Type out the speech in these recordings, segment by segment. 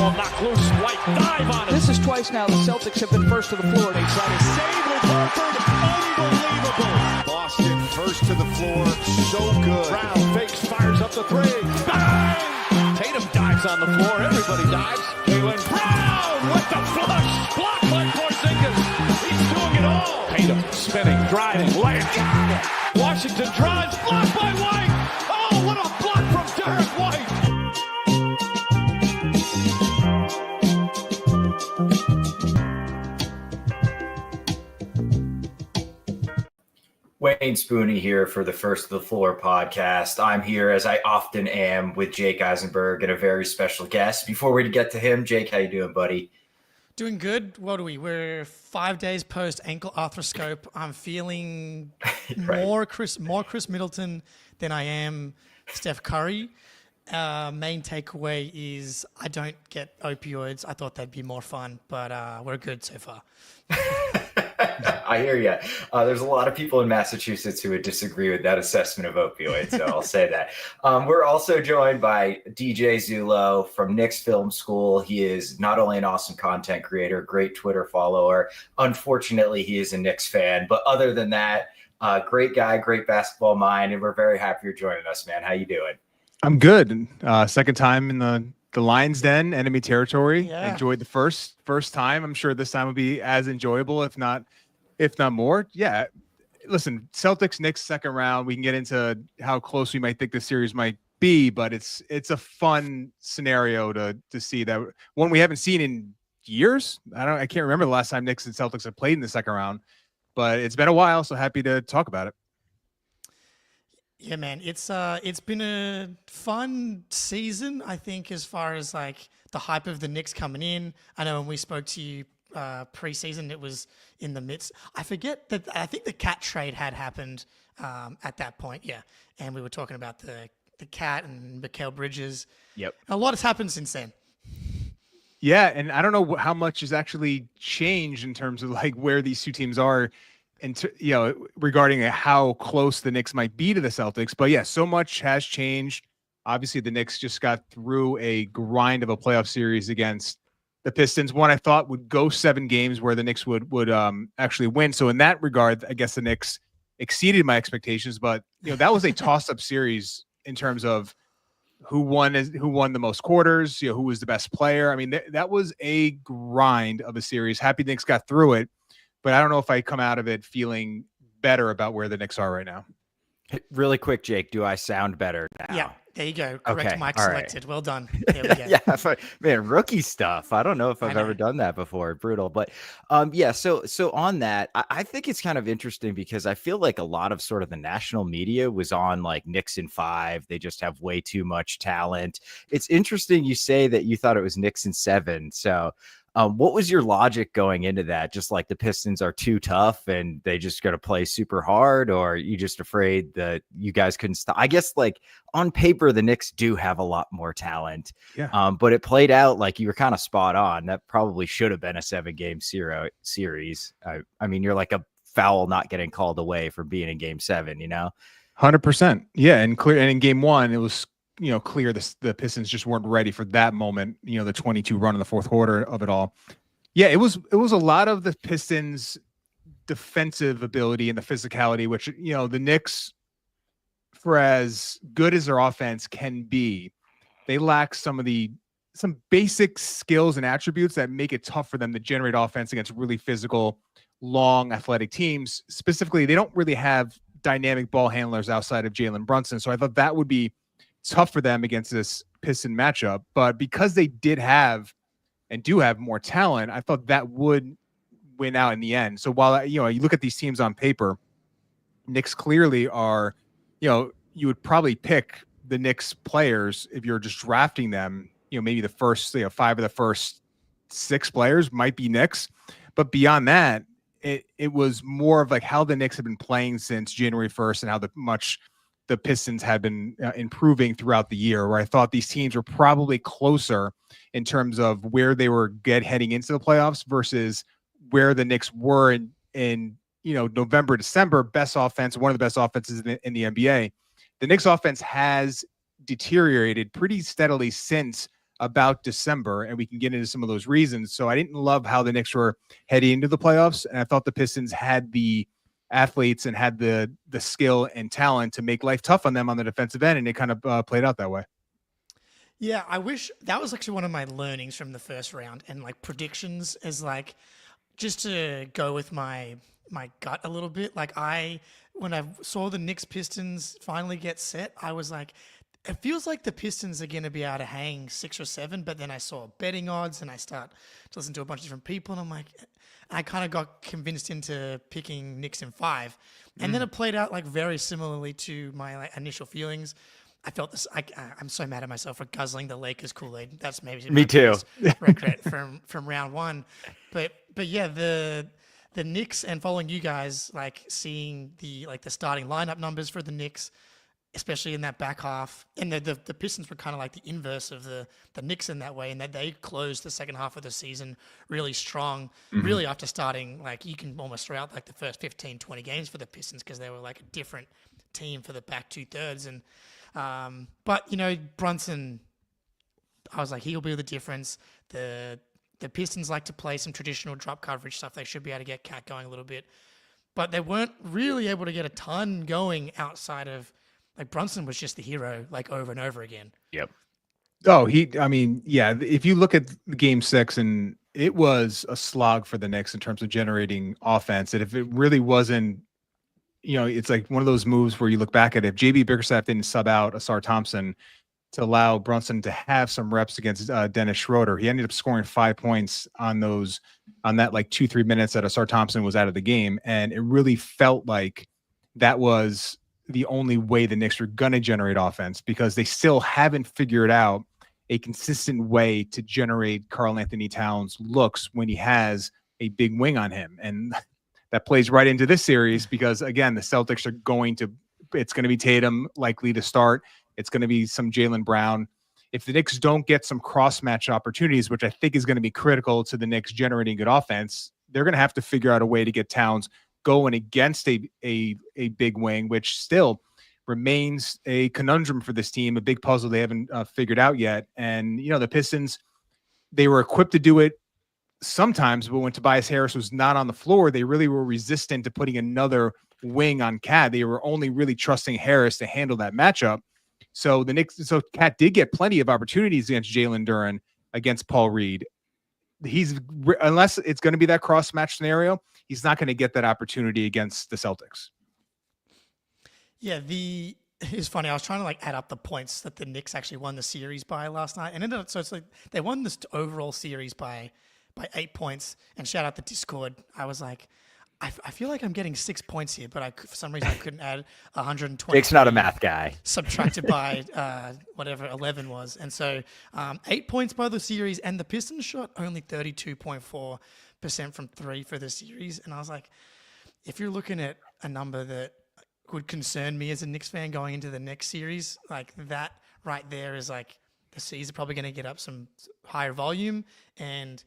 ball knocked loose. White dive on it. This is twice now the Celtics have been first to the floor. They try to save with Horford. Unbelievable. Boston first to the floor. So good. Brown fakes, fires up the three. Bang! Tatum dives on the floor. Everybody dives. Jaylen Brown with the flush. Blocked by Porzingis. He's doing it all. Tatum spinning, driving, laying. Washington drives. Blocked by White. Oh, what a block from Derek White. Wayne Spooney here for the First to the Floor podcast. I'm here, as I often am, with Jake Eisenberg and a very special guest. Before we get to him, Jake, how you doing, buddy? Doing good. What are we? We're 5 days post ankle arthroscope. I'm feeling Right. more Chris Middleton than I am Steph Curry. Main takeaway is I don't get opioids. I thought that'd be more fun, but we're good so far. I hear you. There's a lot of people in Massachusetts who would disagree with that assessment of opioids, so I'll say that. We're also joined by DJ Zullo from Knicks Film School. He is not only an awesome content creator, great Twitter follower. Unfortunately, he is a Knicks fan, but other than that, great guy, great basketball mind, and we're very happy you're joining us, man. How you doing? I'm good. Second time in the Lions Den, enemy territory. Yeah. Enjoyed the first time. I'm sure this time will be as enjoyable, if not more. Yeah. Listen, Celtics Knicks second round. We can get into how close we might think this series might be, but it's a fun scenario to see that one we haven't seen in years. I can't remember the last time Knicks and Celtics have played in the second round, but it's been a while. So happy to talk about it. Yeah, man, it's been a fun season, I think, as far as like the hype of the Knicks coming in. I know when we spoke to you preseason, it was in the midst. I forget that I think the Cat trade had happened at that point. Yeah, and we were talking about the Cat and Mikal Bridges. Yep. A lot has happened since then. Yeah, and I don't know how much has actually changed in terms of like where these two teams are. And regarding how close the Knicks might be to the Celtics, but yeah, so much has changed. Obviously, the Knicks just got through a grind of a playoff series against the Pistons. One I thought would go 7 games, where the Knicks would actually win. So in that regard, I guess the Knicks exceeded my expectations. But that was a toss-up series in terms of who won the most quarters. Who was the best player. I mean, that was a grind of a series. Happy the Knicks got through it. But I don't know if I come out of it feeling better about where the Knicks are right now. Really quick, Jake, do I sound better now? Yeah, there you go. Correct Okay, mic all selected. Right. Well done. There we go. Yeah, man, rookie stuff. I don't know if I've ever done that before. Brutal. But yeah, so on that, I think it's kind of interesting because I feel like a lot of sort of the national media was on like Knicks in 5. They just have way too much talent. It's interesting you say that you thought it was Knicks in 7. So what was your logic going into that? Just like the Pistons are too tough and they just got to play super hard, or are you just afraid that you guys couldn't stop? I guess like on paper, the Knicks do have a lot more talent, but it played out like you were kind of spot on. That probably should have been a 7-game series. I mean, you're like a foul not getting called away from being in game 7, 100%. Yeah. And in game 1, it was clear the Pistons just weren't ready for that moment, the 22 run in the fourth quarter of it all. Yeah, it was a lot of the Pistons' defensive ability and the physicality, which, the Knicks, for as good as their offense can be, they lack some basic skills and attributes that make it tough for them to generate offense against really physical, long, athletic teams. Specifically, they don't really have dynamic ball handlers outside of Jalen Brunson. So I thought that would be tough for them against this Piston matchup. But because they did have and do have more talent, I thought that would win out in the end. So while you look at these teams on paper, Knicks clearly are, you would probably pick the Knicks players if you're just drafting them. Maybe the first 5 of the first 6 players might be Knicks, but beyond that, it was more of like how the Knicks have been playing since January 1st and how much the Pistons had been improving throughout the year, where I thought these teams were probably closer in terms of where they were heading into the playoffs versus where the Knicks were in November, December. Best offense, one of the best offenses in the NBA. The Knicks offense has deteriorated pretty steadily since about December, and we can get into some of those reasons. So I didn't love how the Knicks were heading into the playoffs, and I thought the Pistons had the athletes and had the skill and talent to make life tough on them on the defensive end, and it kind of played out that way. Yeah, I wish that was actually one of my learnings from the first round, and like predictions is like just to go with my gut a little bit. Like when I saw the Knicks Pistons finally get set, I was like, it feels like the Pistons are going to be able to hang 6 or 7, but then I saw betting odds and I start to listen to a bunch of different people, and I'm like, I kind of got convinced into picking Knicks in 5. And then it played out like very similarly to my like initial feelings. I felt this. I'm so mad at myself for guzzling the Lakers Kool-Aid. That's maybe Me too. regret from round one, but yeah, the Knicks, and following you guys, like seeing the starting lineup numbers for the Knicks, especially in that back half, and the Pistons were kind of like the inverse of the Knicks in that way, in that they closed the second half of the season really strong, really after starting, like you can almost throw out like the first 15, 20 games for the Pistons because they were like a different team for the back 2/3. And but you know, Brunson, I was like, he'll be the difference. The Pistons like to play some traditional drop coverage stuff. They should be able to get Cat going a little bit, but they weren't really able to get a ton going outside of, like, Brunson was just the hero, like, over and over again. Yep. Oh, yeah, if you look at game 6, and it was a slog for the Knicks in terms of generating offense, and if it really wasn't, you know, it's like one of those moves where you look back at it. If JB Bickerstaff didn't sub out Asar Thompson to allow Brunson to have some reps against Dennis Schroeder, he ended up scoring 5 points on that like 2-3 minutes that Asar Thompson was out of the game. And it really felt like that was the only way the Knicks were going to generate offense, because they still haven't figured out a consistent way to generate Karl Anthony Towns looks when he has a big wing on him. And that plays right into this series, because again, the Celtics are it's going to be Tatum likely to start. It's going to be some Jaylen Brown. If the Knicks don't get some cross-match opportunities, which I think is going to be critical to the Knicks generating good offense, they're going to have to figure out a way to get Towns going against a big wing, which still remains a conundrum for this team, a big puzzle they haven't figured out yet. And, you know, the Pistons, they were equipped to do it sometimes, but when Tobias Harris was not on the floor, they really were resistant to putting another wing on Cat. They were only really trusting Harris to handle that matchup. So Cat did get plenty of opportunities against Jalen Duren, against Paul Reed. Unless it's going to be that cross match scenario, he's not going to get that opportunity against the Celtics. Yeah, it's funny. I was trying to like add up the points that the Knicks actually won the series by last night, and so it's like they won this overall series by 8 points. And shout out the Discord. I was like, I feel like I'm getting 6 points here, but for some reason I couldn't add 120. Jake's not a math guy. Subtracted by whatever 11 was. And so 8 points by the series, and the Pistons shot only 32.4% from 3 for the series. And I was like, if you're looking at a number that would concern me as a Knicks fan going into the next series, like that right there is like, the C's are probably going to get up some higher volume, and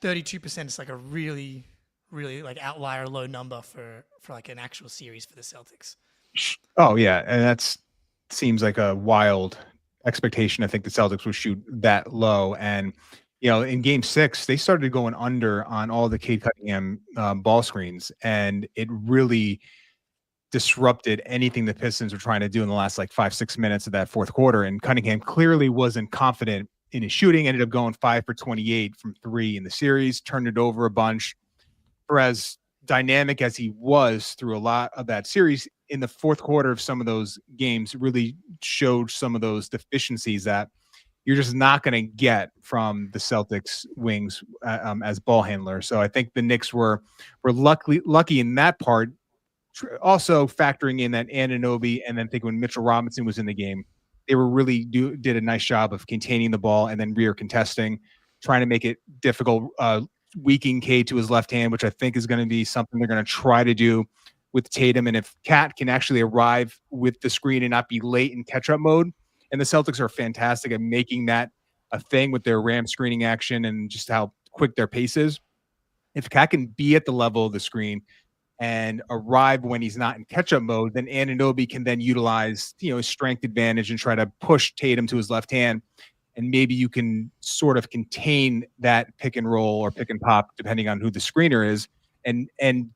32% is like a really, really like outlier low number for like an actual series for the Celtics. Oh yeah, and that seems like a wild expectation. I think the Celtics will shoot that low, and you know, in Game 6 they started going under on all the Cade Cunningham ball screens, and it really disrupted anything the Pistons were trying to do in the last like 5-6 minutes of that fourth quarter. And Cunningham clearly wasn't confident in his shooting. Ended up going 5 for 28 from 3 in the series, turned it over a bunch. For as dynamic as he was through a lot of that series, in the fourth quarter of some of those games really showed some of those deficiencies that you're just not going to get from the Celtics wings as ball handlers. So I think the Knicks were lucky in that part. Also factoring in that Anunoby, and then think when Mitchell Robinson was in the game, they were really did a nice job of containing the ball and then rear contesting, trying to make it difficult, weakening Cade to his left hand, which I think is going to be something they're going to try to do with Tatum. And if Cat can actually arrive with the screen and not be late in catch-up mode, and the Celtics are fantastic at making that a thing with their ram screening action and just how quick their pace is. If Cat can be at the level of the screen and arrive when he's not in catch-up mode, then Anunoby can then utilize, you know, his strength advantage and try to push Tatum to his left hand and maybe you can sort of contain that pick and roll or pick and pop depending on who the screener is, and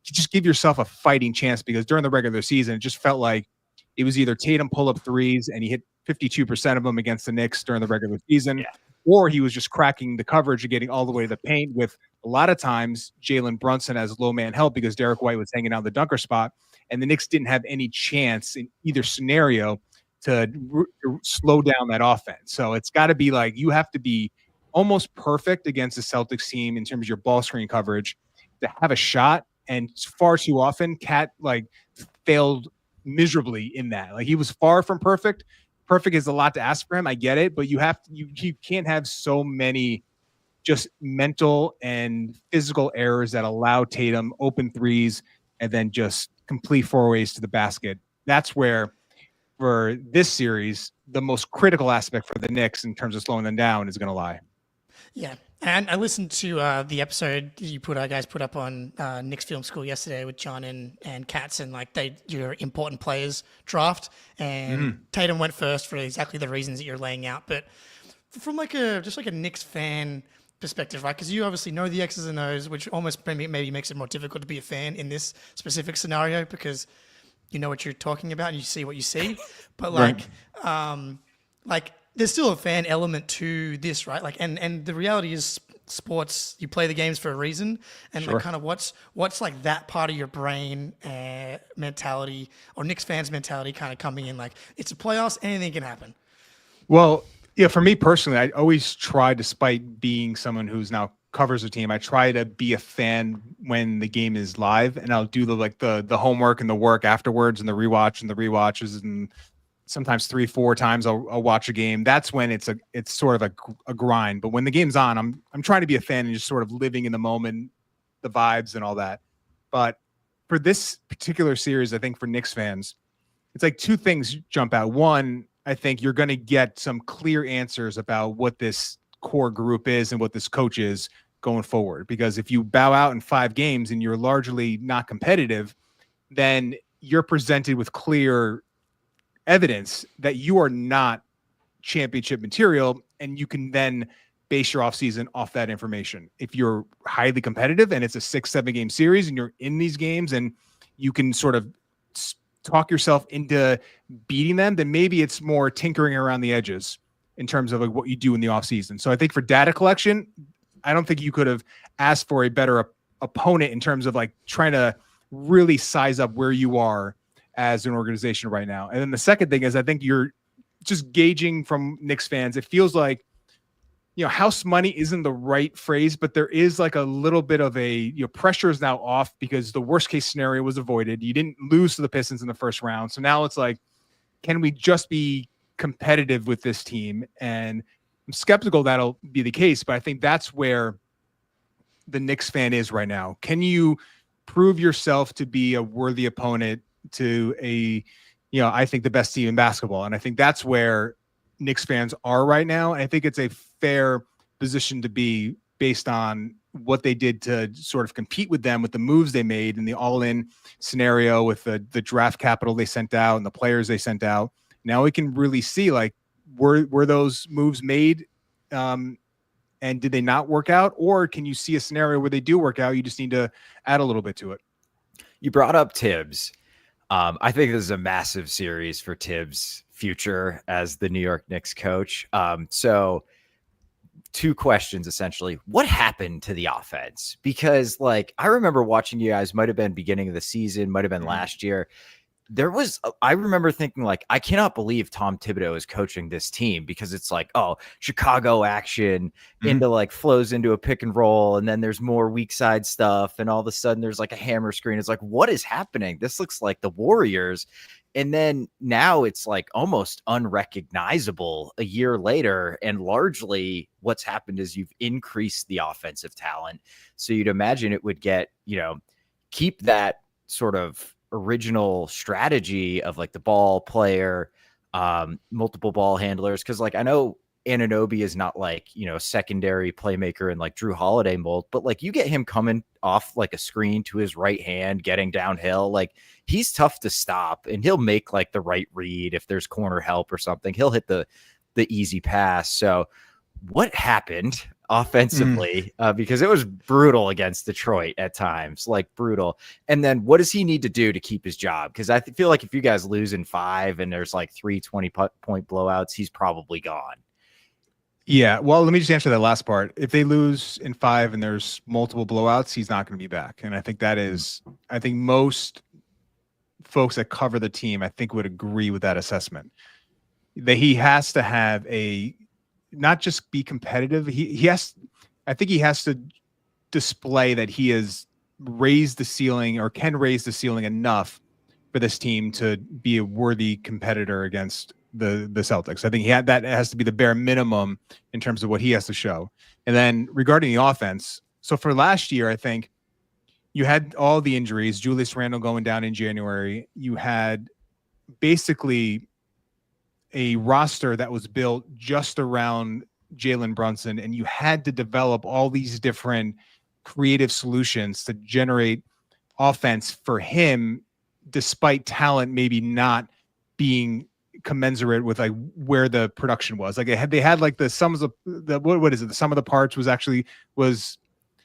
just give yourself a fighting chance, because during the regular season it just felt like it was either Tatum pull-up threes, and he hit 52% of them against the Knicks during the regular season, or he was just cracking the coverage and getting all the way to the paint, with a lot of times Jalen Brunson as low man help because Derek White was hanging out the dunker spot, and the Knicks didn't have any chance in either scenario to slow down that offense. So it's got to be like, you have to be almost perfect against the Celtics team in terms of your ball screen coverage to have a shot. And far too often, Cat like failed miserably in that. Like, he was far from perfect. Perfect is a lot to ask for him. I get it, but you can't have so many just mental and physical errors that allow Tatum open threes and then just complete four ways to the basket. That's where, for this series, the most critical aspect for the Knicks in terms of slowing them down is going to lie. Yeah, and I listened to the episode you guys put up on Knicks Film School yesterday with John and Katz, and like your important players draft, and Tatum went first for exactly the reasons that you're laying out. But from just like a Knicks fan perspective, right? Because you obviously know the X's and O's, which almost maybe makes it more difficult to be a fan in this specific scenario, because you know what you're talking about and you see what you see. But like there's still a fan element to this, right? Like, and the reality is, sports, you play the games for a reason, and like kind of what's like that part of your brain mentality, or Knicks fans mentality, kind of coming in like, it's a playoffs, anything can happen. Well, yeah, for me personally, I always try, despite being someone who's now covers a team, I try to be a fan when the game is live, and I'll do the homework and the work afterwards, and the rewatches, and sometimes 3-4 times I'll watch a game. That's when it's sort of a grind. But when the game's on, I'm trying to be a fan and just sort of living in the moment, the vibes and all that. But for this particular series, I think for Knicks fans, it's like two things jump out. One, I think you're going to get some clear answers about what this core group is and what this coach is going forward. Because if you bow out in 5 games and you're largely not competitive, then you're presented with clear evidence that you are not championship material, and you can then base your offseason off that information. If you're highly competitive and it's a 6-7 game series and you're in these games and you can sort of talk yourself into beating them, then maybe it's more tinkering around the edges in terms of like what you do in the offseason. So I think for data collection, I don't think you could have asked for a better opponent in terms of like trying to really size up where you are as an organization right now. And then the second thing is, I think you're just gauging from Knicks fans. It feels like, house money isn't the right phrase, but there is like a little bit of pressure is now off because the worst case scenario was avoided. You didn't lose to the Pistons in the first round. So now it's like, can we just be competitive with this team? And I'm skeptical that'll be the case, but I think that's where the Knicks fan is right now. Can you prove yourself to be a worthy opponent to I think the best team in basketball? And I think that's where Knicks fans are right now. And I think it's a fair position to be based on what they did to sort of compete with them, with the moves they made in the all-in scenario, with the draft capital they sent out and the players they sent out. Now we can really see, like, were those moves made and did they not work out? Or can you see a scenario where they do work out? You just need to add a little bit to it. You brought up Tibbs. I think this is a massive series for Tibbs' future as the New York Knicks coach. So 2 questions, essentially. What happened to the offense? Because, like, I remember watching you guys, might have been beginning of the season, might have been last year. I remember thinking, like, I cannot believe Tom Thibodeau is coaching this team, because it's like, oh, Chicago action into like flows into a pick and roll. And then there's more weak side stuff. And all of a sudden there's like a hammer screen. It's like, what is happening? This looks like the Warriors. And then now it's like almost unrecognizable a year later. And largely what's happened is you've increased the offensive talent. So you'd imagine it would get, keep that sort of original strategy of like the ball player, multiple ball handlers. Cause like, I know Anunoby is not like, secondary playmaker and like Drew Holiday mold, but like you get him coming off like a screen to his right hand, getting downhill, like he's tough to stop, and he'll make like the right read. If there's corner help or something, he'll hit the easy pass. So what happened offensively? Because it was brutal against Detroit at times, like brutal. And then what does he need to do to keep his job? Because I feel like if you guys lose in 5 and there's like 3 20-point blowouts, he's probably gone. Yeah, well, let me just answer that last part. If they lose in 5 and there's multiple blowouts, he's not going to be back. And I think I think most folks that cover the team, I think, would agree with that assessment. That he has to have not just be competitive. I think he has to display that he has raised the ceiling or can raise the ceiling enough for this team to be a worthy competitor against the Celtics. I think that has to be the bare minimum in terms of what he has to show. And then regarding the offense, so for last year, I think you had all the injuries, Julius Randle going down in January. You had basically a roster that was built just around Jalen Brunson, and you had to develop all these different creative solutions to generate offense for him, despite talent maybe not being commensurate with like where the production was. Like they had like the sums of what is it? The sum of the parts was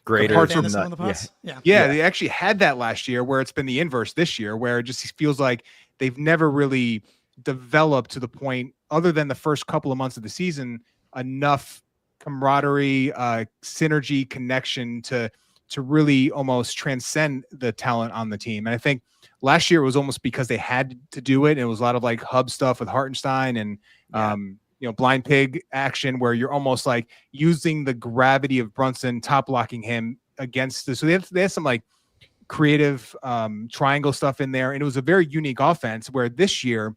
greater than the sum of the parts. Yeah, they actually had that last year, where it's been the inverse this year, where it just feels like they've never really developed to the point, other than the first couple of months of the season, enough camaraderie, synergy, connection to really almost transcend the talent on the team. And I think last year it was almost because they had to do it. And it was a lot of like hub stuff with Hartenstein and blind pig action, where you're almost like using the gravity of Brunson top blocking him against this. So they have some like creative triangle stuff in there. And it was a very unique offense, where this year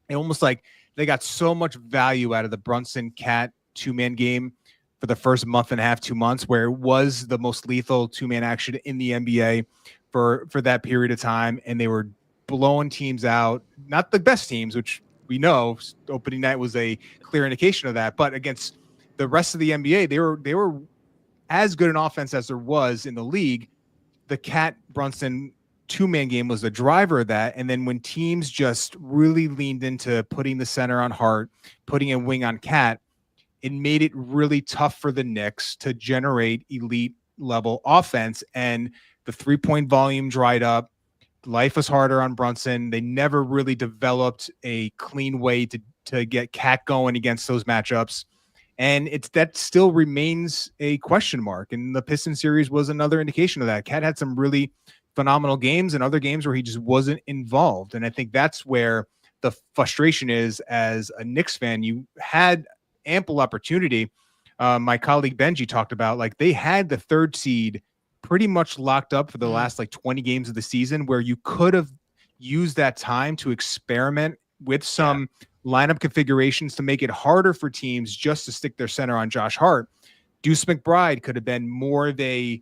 it almost like they got so much value out of the Brunson Cat 2-man game for the first month and a half, 2 months, where it was the most lethal 2-man action in the NBA for that period of time. And they were blowing teams out, not the best teams, which we know opening night was a clear indication of that, but against the rest of the NBA, they were as good an offense as there was in the league. The Cat Brunson 2-man game was the driver of that. And then when teams just really leaned into putting the center on Hart, putting a wing on Cat, it made it really tough for the Knicks to generate elite level offense. And the 3-point volume dried up. Life was harder on Brunson. They never really developed a clean way to get Cat going against those matchups. And that still remains a question mark. And the Pistons series was another indication of that. Cat had some really phenomenal games and other games where he just wasn't involved. And I think that's where the frustration is as a Knicks fan. You had ample opportunity. My colleague Benji talked about, like, they had the 3rd seed pretty much locked up for the last like 20 games of the season, where you could have used that time to experiment with some lineup configurations to make it harder for teams just to stick their center on Josh Hart. Deuce McBride could have been more of a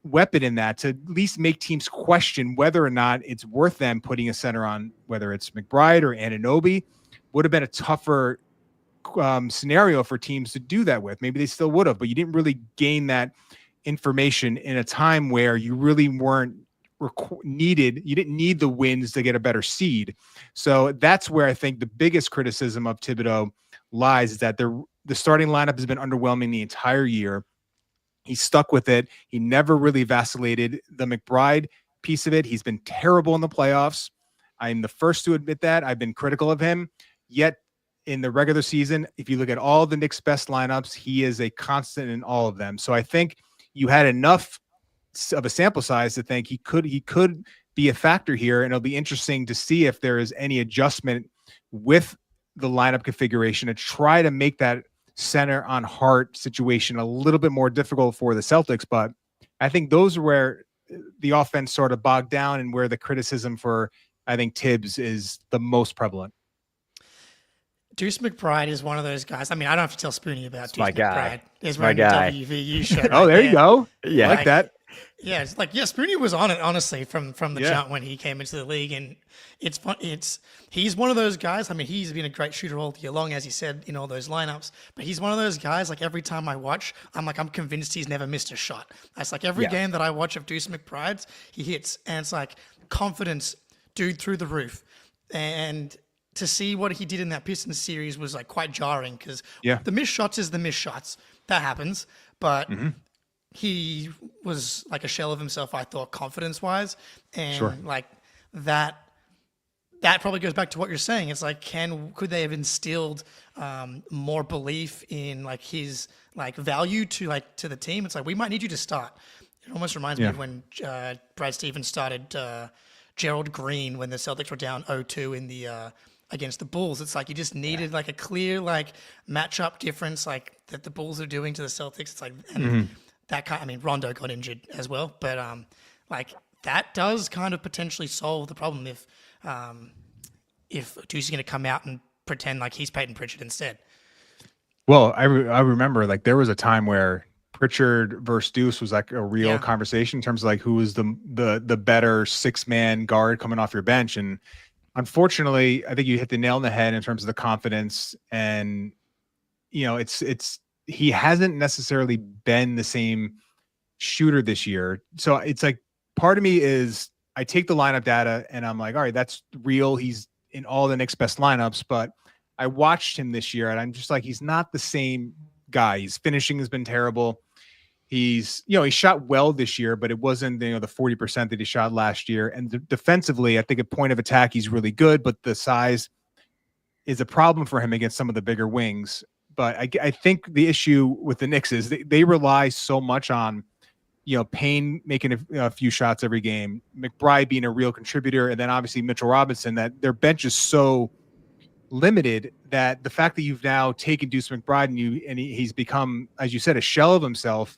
weapon in that, to at least make teams question whether or not it's worth them putting a center on, whether it's McBride or Anunoby. Would have been a tougher scenario for teams to do that with. Maybe they still would have, but you didn't really gain that information in a time where you really weren't needed. You didn't need the wins to get a better seed. So that's where I think the biggest criticism of Thibodeau lies, is that the starting lineup has been underwhelming the entire year. He stuck with it. He never really vacillated. The McBride piece of it, he's been terrible in the playoffs. I'm the first to admit that. I've been critical of him. Yet in the regular season, if you look at all the Knicks' best lineups, he is a constant in all of them. So I think you had enough of a sample size to think he could be a factor here. And it'll be interesting to see if there is any adjustment with the lineup configuration to try to make that center on Hart situation a little bit more difficult for the Celtics. But I think those are where the offense sort of bogged down, and where the criticism for, I think, Tibbs is the most prevalent. Deuce McBride is one of those guys. I mean, I don't have to tell Spoonie about Deuce my guy. McBride. There's My guy. WVU show. Oh, there you go. Yeah. I like that. Yeah, it's like, Spoonie was on it, honestly, from the jump when he came into the league. And it's fun. He's one of those guys. I mean, he's been a great shooter all year long, as he said, in all those lineups. But he's one of those guys, like, every time I watch, I'm convinced he's never missed a shot. That's like every game that I watch of Deuce McBride's, he hits. And it's like confidence, dude, through the roof. And to see what he did in that Pistons series was like quite jarring because Yeah. the missed shots is the missed shots. That happens. But Mm-hmm. he was like a shell of himself, I thought, confidence-wise. And Sure. like that probably goes back to what you're saying. It's like, could they have instilled more belief in like his like value to the team? It's like, we might need you to start. It almost reminds me of when Brad Stevens started Gerald Green when the Celtics were down 0-2 in the against the Bulls. It's like you just needed like a clear like matchup difference like that the Bulls are doing to the Celtics. It's like and that kind. I mean, Rondo got injured as well, but like that does kind of potentially solve the problem if Deuce is going to come out and pretend like he's Peyton Pritchard instead. Well, I remember like there was a time where Pritchard versus Deuce was like a real conversation in terms of like who was the better 6-man guard coming off your bench. And unfortunately, I think you hit the nail on the head in terms of the confidence. And it's he hasn't necessarily been the same shooter this year. So it's like part of me is I take the lineup data and I'm like, all right, that's real. He's in all the Knicks best lineups, but I watched him this year and I'm just like, he's not the same guy. His finishing has been terrible. He's, he shot well this year, but it wasn't, the 40% that he shot last year. And defensively, I think at point of attack, he's really good, but the size is a problem for him against some of the bigger wings. But I think the issue with the Knicks is they rely so much on, Payne making a few shots every game, McBride being a real contributor, and then obviously Mitchell Robinson, that their bench is so limited that the fact that you've now taken Deuce McBride and he's become, as you said, a shell of himself,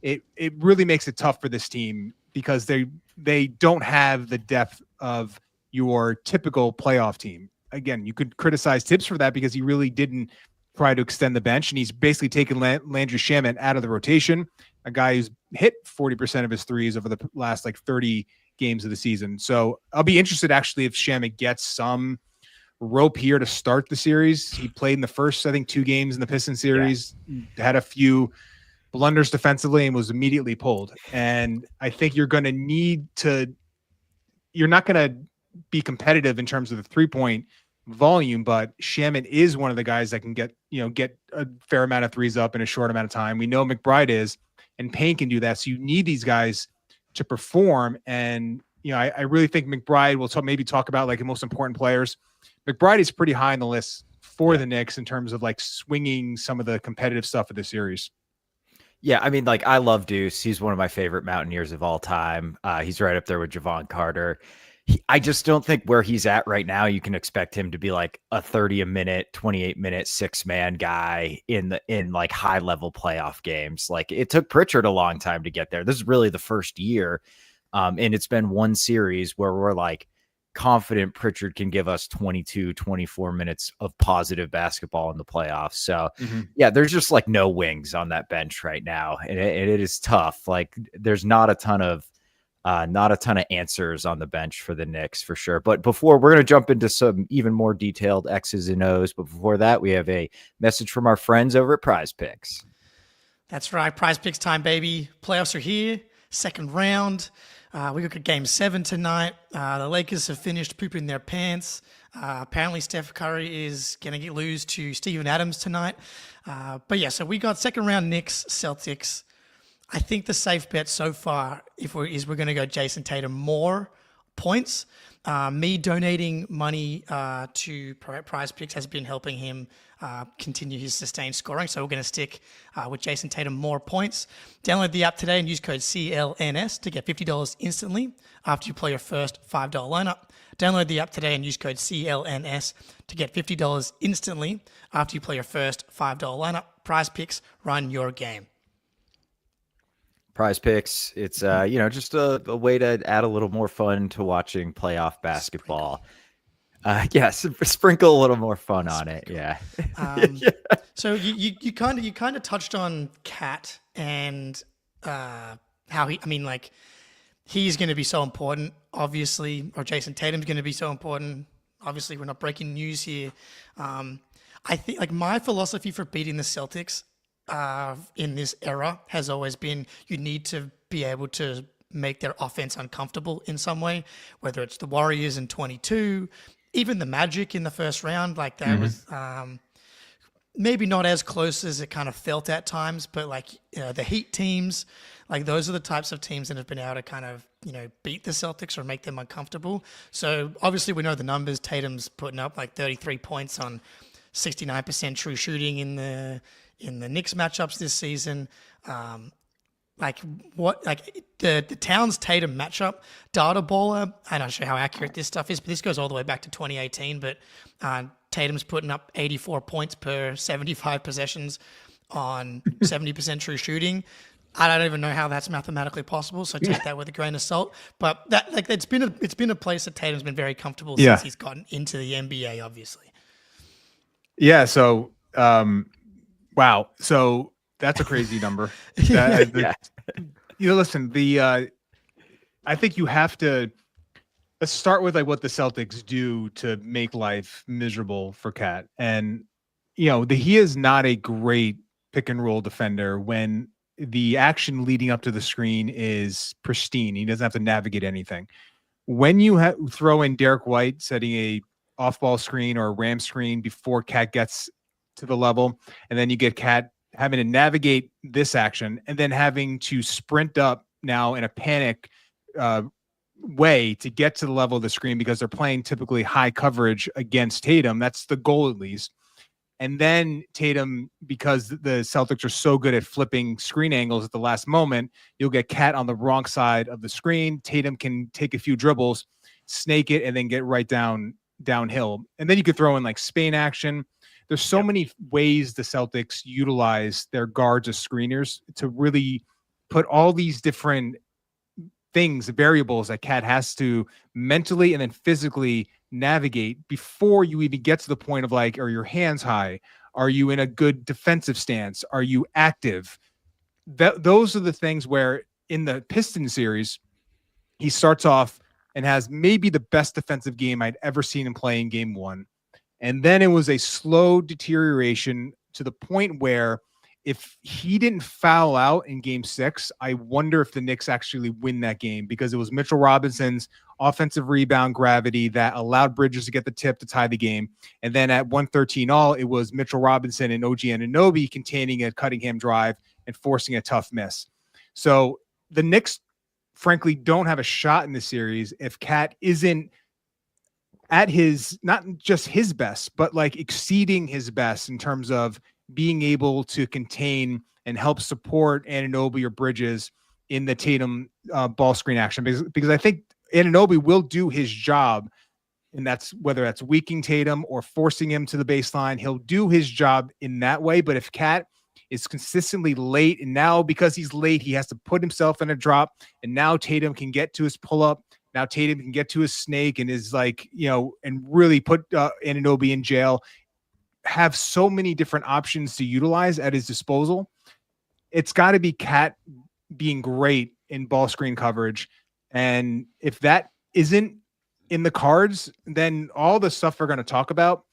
it really makes it tough for this team because they don't have the depth of your typical playoff team. Again, you could criticize Tibbs for that because he really didn't try to extend the bench, and he's basically taken Landry Shamet out of the rotation, a guy who's hit 40% of his threes over the last 30 games of the season. So I'll be interested actually if Shamet gets some rope here to start the series. He played in the first, I think, 2 games in the Pistons series, had a few blunders defensively and was immediately pulled. And I think you're not going to be competitive in terms of the 3-point volume, but Shamet is one of the guys that can get a fair amount of threes up in a short amount of time. We know McBride is, and Payne can do that. So you need these guys to perform. And, I really think McBride will maybe talk about the most important players. McBride is pretty high on the list for the Knicks in terms of swinging some of the competitive stuff of the series. Yeah, I mean, I love Deuce. He's one of my favorite Mountaineers of all time. He's right up there with Javon Carter. I just don't think where he's at right now, you can expect him to be a 30-a-minute, 28-minute, 6-man guy in high level playoff games. It took Pritchard a long time to get there. This is really the first year. And it's been one series where we're confident Pritchard can give us 22, 24 minutes of positive basketball in the playoffs. So there's just no wings on that bench right now. And it is tough. There's not a ton of answers on the bench for the Knicks for sure. But before we're going to jump into some even more detailed X's and O's, but before that, we have a message from our friends over at PrizePicks. That's right. PrizePicks time, baby. Playoffs are here. Second round. We look at Game 7 tonight. The Lakers have finished pooping their pants. Apparently, Steph Curry is going to lose to Steven Adams tonight. So we got second round Knicks, Celtics. I think the safe bet so far is we're going to go Jason Tatum more points. Me donating money to PrizePicks has been helping him continue his sustained scoring. So we're going to stick with Jason Tatum more points. Download the app today and use code CLNS to get $50 instantly after you play your first $5 lineup. Download the app today and use code CLNS to get $50 instantly after you play your first $5 lineup. PrizePicks, run your game. PrizePicks, it's just a way to add a little more fun to watching playoff basketball. Sprinkle a little more fun on it. Yeah. So you kind of touched on Cat and how he's going to be so important, obviously, or Jason Tatum's going to be so important. Obviously, we're not breaking news here. I think my philosophy for beating the Celtics in this era has always been you need to be able to make their offense uncomfortable in some way, whether it's the Warriors in 22, even the Magic in the first round, like that was maybe not as close as it kind of felt at times, but like the Heat teams, like those are the types of teams that have been able to kind of, beat the Celtics or make them uncomfortable. So obviously we know the numbers. Tatum's putting up like 33 points on 69% true shooting in the Knicks matchups this season. The Towns Tatum matchup data baller. I'm not sure how accurate this stuff is, but this goes all the way back to 2018. But Tatum's putting up 84 points per 75 possessions on 70% true shooting. I don't even know how that's mathematically possible, so take that with a grain of salt. But it's been a place that Tatum's been very comfortable since he's gotten into the NBA, obviously. Yeah. So, wow. So that's a crazy number. Listen, I think you have to. Let's start with like what the Celtics do to make life miserable for Cat. And, he is not a great pick and roll defender when the action leading up to the screen is pristine. He doesn't have to navigate anything. When you throw in Derek White setting a off-ball screen or a ram screen before Cat gets to the level, and then you get Cat having to navigate this action and then having to sprint up now in a panic way to get to the level of the screen because they're playing typically high coverage against Tatum. That's the goal, at least. And then Tatum, because the Celtics are so good at flipping screen angles at the last moment, you'll get Cat on the wrong side of the screen. Tatum can take a few dribbles, snake it, and then get right downhill. And then you could throw in like Spain action. There's so many ways the Celtics utilize their guards as screeners to really put all these different variables that Cat has to mentally and then physically navigate before you even get to the point of like, are your hands high? Are you in a good defensive stance? Are you active? Those are the things where in the Pistons series, he starts off and has maybe the best defensive game I'd ever seen him play in game one. And then it was a slow deterioration to the point where if he didn't foul out in game 6, I wonder if the Knicks actually win that game because it was Mitchell Robinson's offensive rebound gravity that allowed Bridges to get the tip to tie the game. And then at 113 all, it was Mitchell Robinson and OG Anunoby containing a Cunningham drive and forcing a tough miss. So the Knicks, frankly, don't have a shot in the series if Cat isn't at his, not just his best, but like exceeding his best in terms of being able to contain and help support Anunoby or Bridges in the Tatum ball screen action. Because I think Anunoby will do his job, and that's whether that's weakening Tatum or forcing him to the baseline. He'll do his job in that way. But if Cat is consistently late, and now because he's late, he has to put himself in a drop, and now Tatum can get to his pull-up. Now Tatum can get to his snake and is like, and really put Anunoby in jail. Have so many different options to utilize at his disposal. It's got to be Cat being great in ball screen coverage. And if that isn't in the cards, then all the stuff we're going to talk about,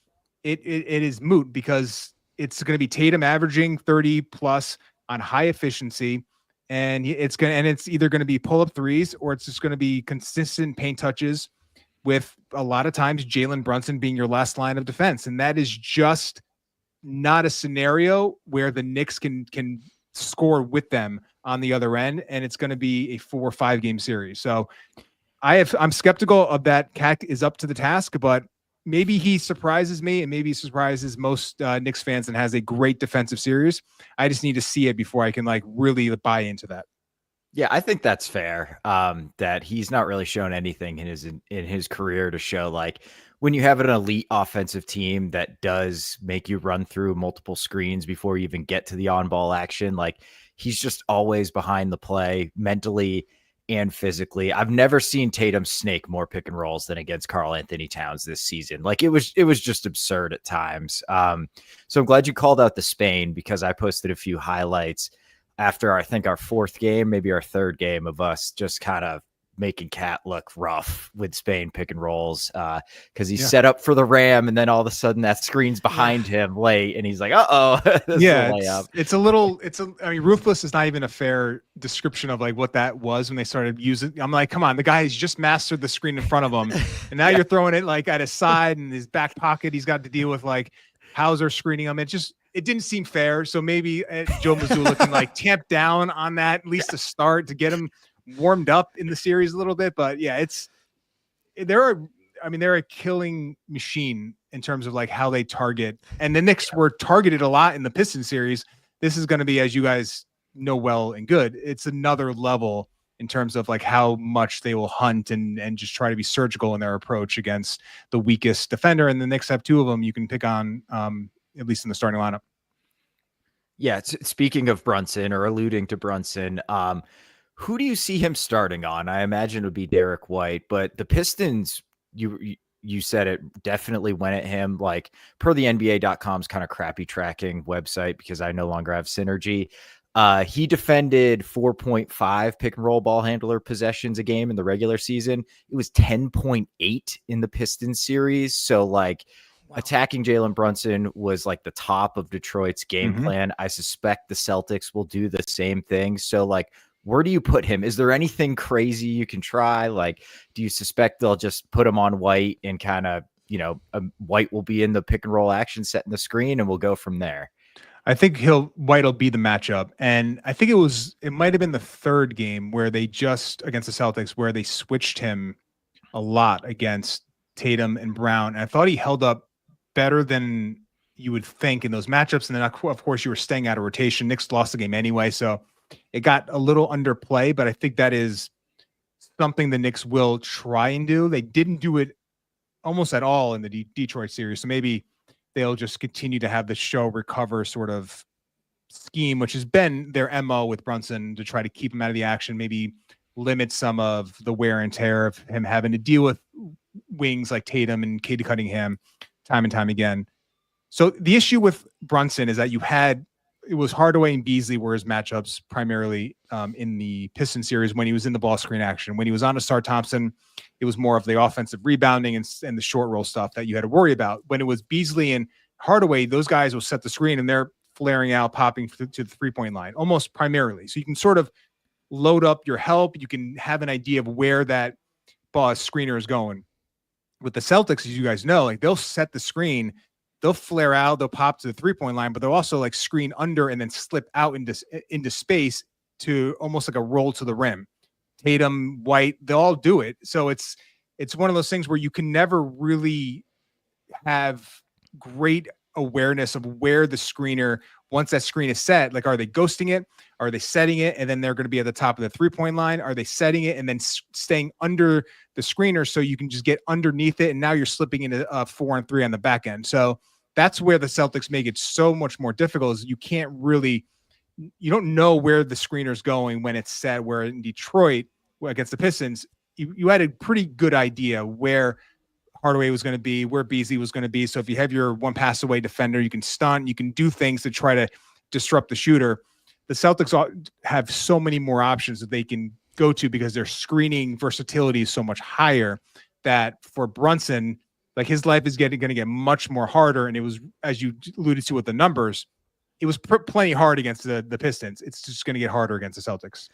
it is moot because it's going to be Tatum averaging 30 plus on high efficiency. And it's either going to be pull up threes or it's just going to be consistent paint touches with a lot of times Jalen Brunson being your last line of defense. And that is just not a scenario where the Knicks can score with them on the other end. And it's going to be a 4 or 5 game series. So I'm skeptical of that. Cat is up to the task, but maybe he surprises me and maybe he surprises most Knicks fans and has a great defensive series. I just need to see it before I can like really buy into that. Yeah, I think that's fair. That he's not really shown anything in his career to show like when you have an elite offensive team that does make you run through multiple screens before you even get to the on-ball action. Like he's just always behind the play mentally and physically. I've never seen Tatum snake more pick and rolls than against Karl Anthony Towns this season. Like it was just absurd at times. So I'm glad you called out the Spain because I posted a few highlights after I think our 4th game, maybe our 3rd game of us just kind of making Cat look rough with Spain pick and rolls because he's set up for the ram, and then all of a sudden that screen's behind him late, and he's like, "Uh-oh." I mean, ruthless is not even a fair description of like what that was when they started using. I'm like, come on, the guy has just mastered the screen in front of him, and now you're throwing it like at his side and his back pocket. He's got to deal with like Hauser screening him. It didn't seem fair. So maybe Joe Mazzulla can like tamp down on that at least to start to get him warmed up in the series a little bit. But yeah, they're a killing machine in terms of like how they target, and the Knicks were targeted a lot in the Pistons series. This is going to be, as you guys know well and good, it's another level in terms of like how much they will hunt and just try to be surgical in their approach against the weakest defender. And the Knicks have two of them you can pick on, at least in the starting lineup. Yeah. Speaking of Brunson, or alluding to Brunson, who do you see him starting on? I imagine it would be Derek White, but the Pistons, you said it, definitely went at him, like per the NBA.com's kind of crappy tracking website, because I no longer have Synergy. He defended 4.5 pick and roll ball handler possessions a game in the regular season. It was 10.8 in the Pistons series. So like attacking Jalen Brunson was like the top of Detroit's game plan. I suspect the Celtics will do the same thing. So like, where do you put him? Is there anything crazy you can try? Like, do you suspect they'll just put him on White and kind of, White will be in the pick and roll action, setting the screen, and we'll go from there? I think White will be the matchup. And I think it might have been the third game where they just, against the Celtics, where they switched him a lot against Tatum and Brown. And I thought he held up better than you would think in those matchups. And then, of course, you were staying out of rotation. Knicks lost the game anyway, so it got a little underplay, but I think that is something the Knicks will try and do. They didn't do it almost at all in the Detroit series, so maybe they'll just continue to have the show recover sort of scheme, which has been their MO with Brunson, to try to keep him out of the action, maybe limit some of the wear and tear of him having to deal with wings like Tatum and Cade Cunningham time and time again. So the issue with Brunson is that it was Hardaway and Beasley were his matchups primarily in the Pistons series when he was in the ball screen action. When he was on Asar Thompson, it was more of the offensive rebounding and the short roll stuff that you had to worry about. When it was Beasley and Hardaway, those guys will set the screen and they're flaring out, popping to the 3-point line, almost primarily. So you can sort of load up your help. You can have an idea of where that ball screener is going. With the Celtics, as you guys know, like they'll set the screen, they'll flare out, they'll pop to the 3-point line, but they'll also like screen under and then slip out into space to almost like a roll to the rim. Tatum, White, they'll all do it. So it's one of those things where you can never really have great awareness of where the screener, once that screen is set, like, are they ghosting it? Are they setting it? And then they're going to be at the top of the 3-point line. Are they setting it and then staying under the screener so you can just get underneath it? And now you're slipping into 4-on-3 on the back end. So that's where the Celtics make it so much more difficult, is you don't know where the screener's going when it's set, where in Detroit against the Pistons, you had a pretty good idea where Hardaway was going to be, where Beasley was going to be. So if you have your one pass away defender, you can stunt, you can do things to try to disrupt the shooter. The Celtics have so many more options that they can go to because their screening versatility is so much higher, that for Brunson, like, his life is going to get much more harder. And it was, as you alluded to with the numbers, it was plenty hard against the Pistons. It's just going to get harder against the Celtics.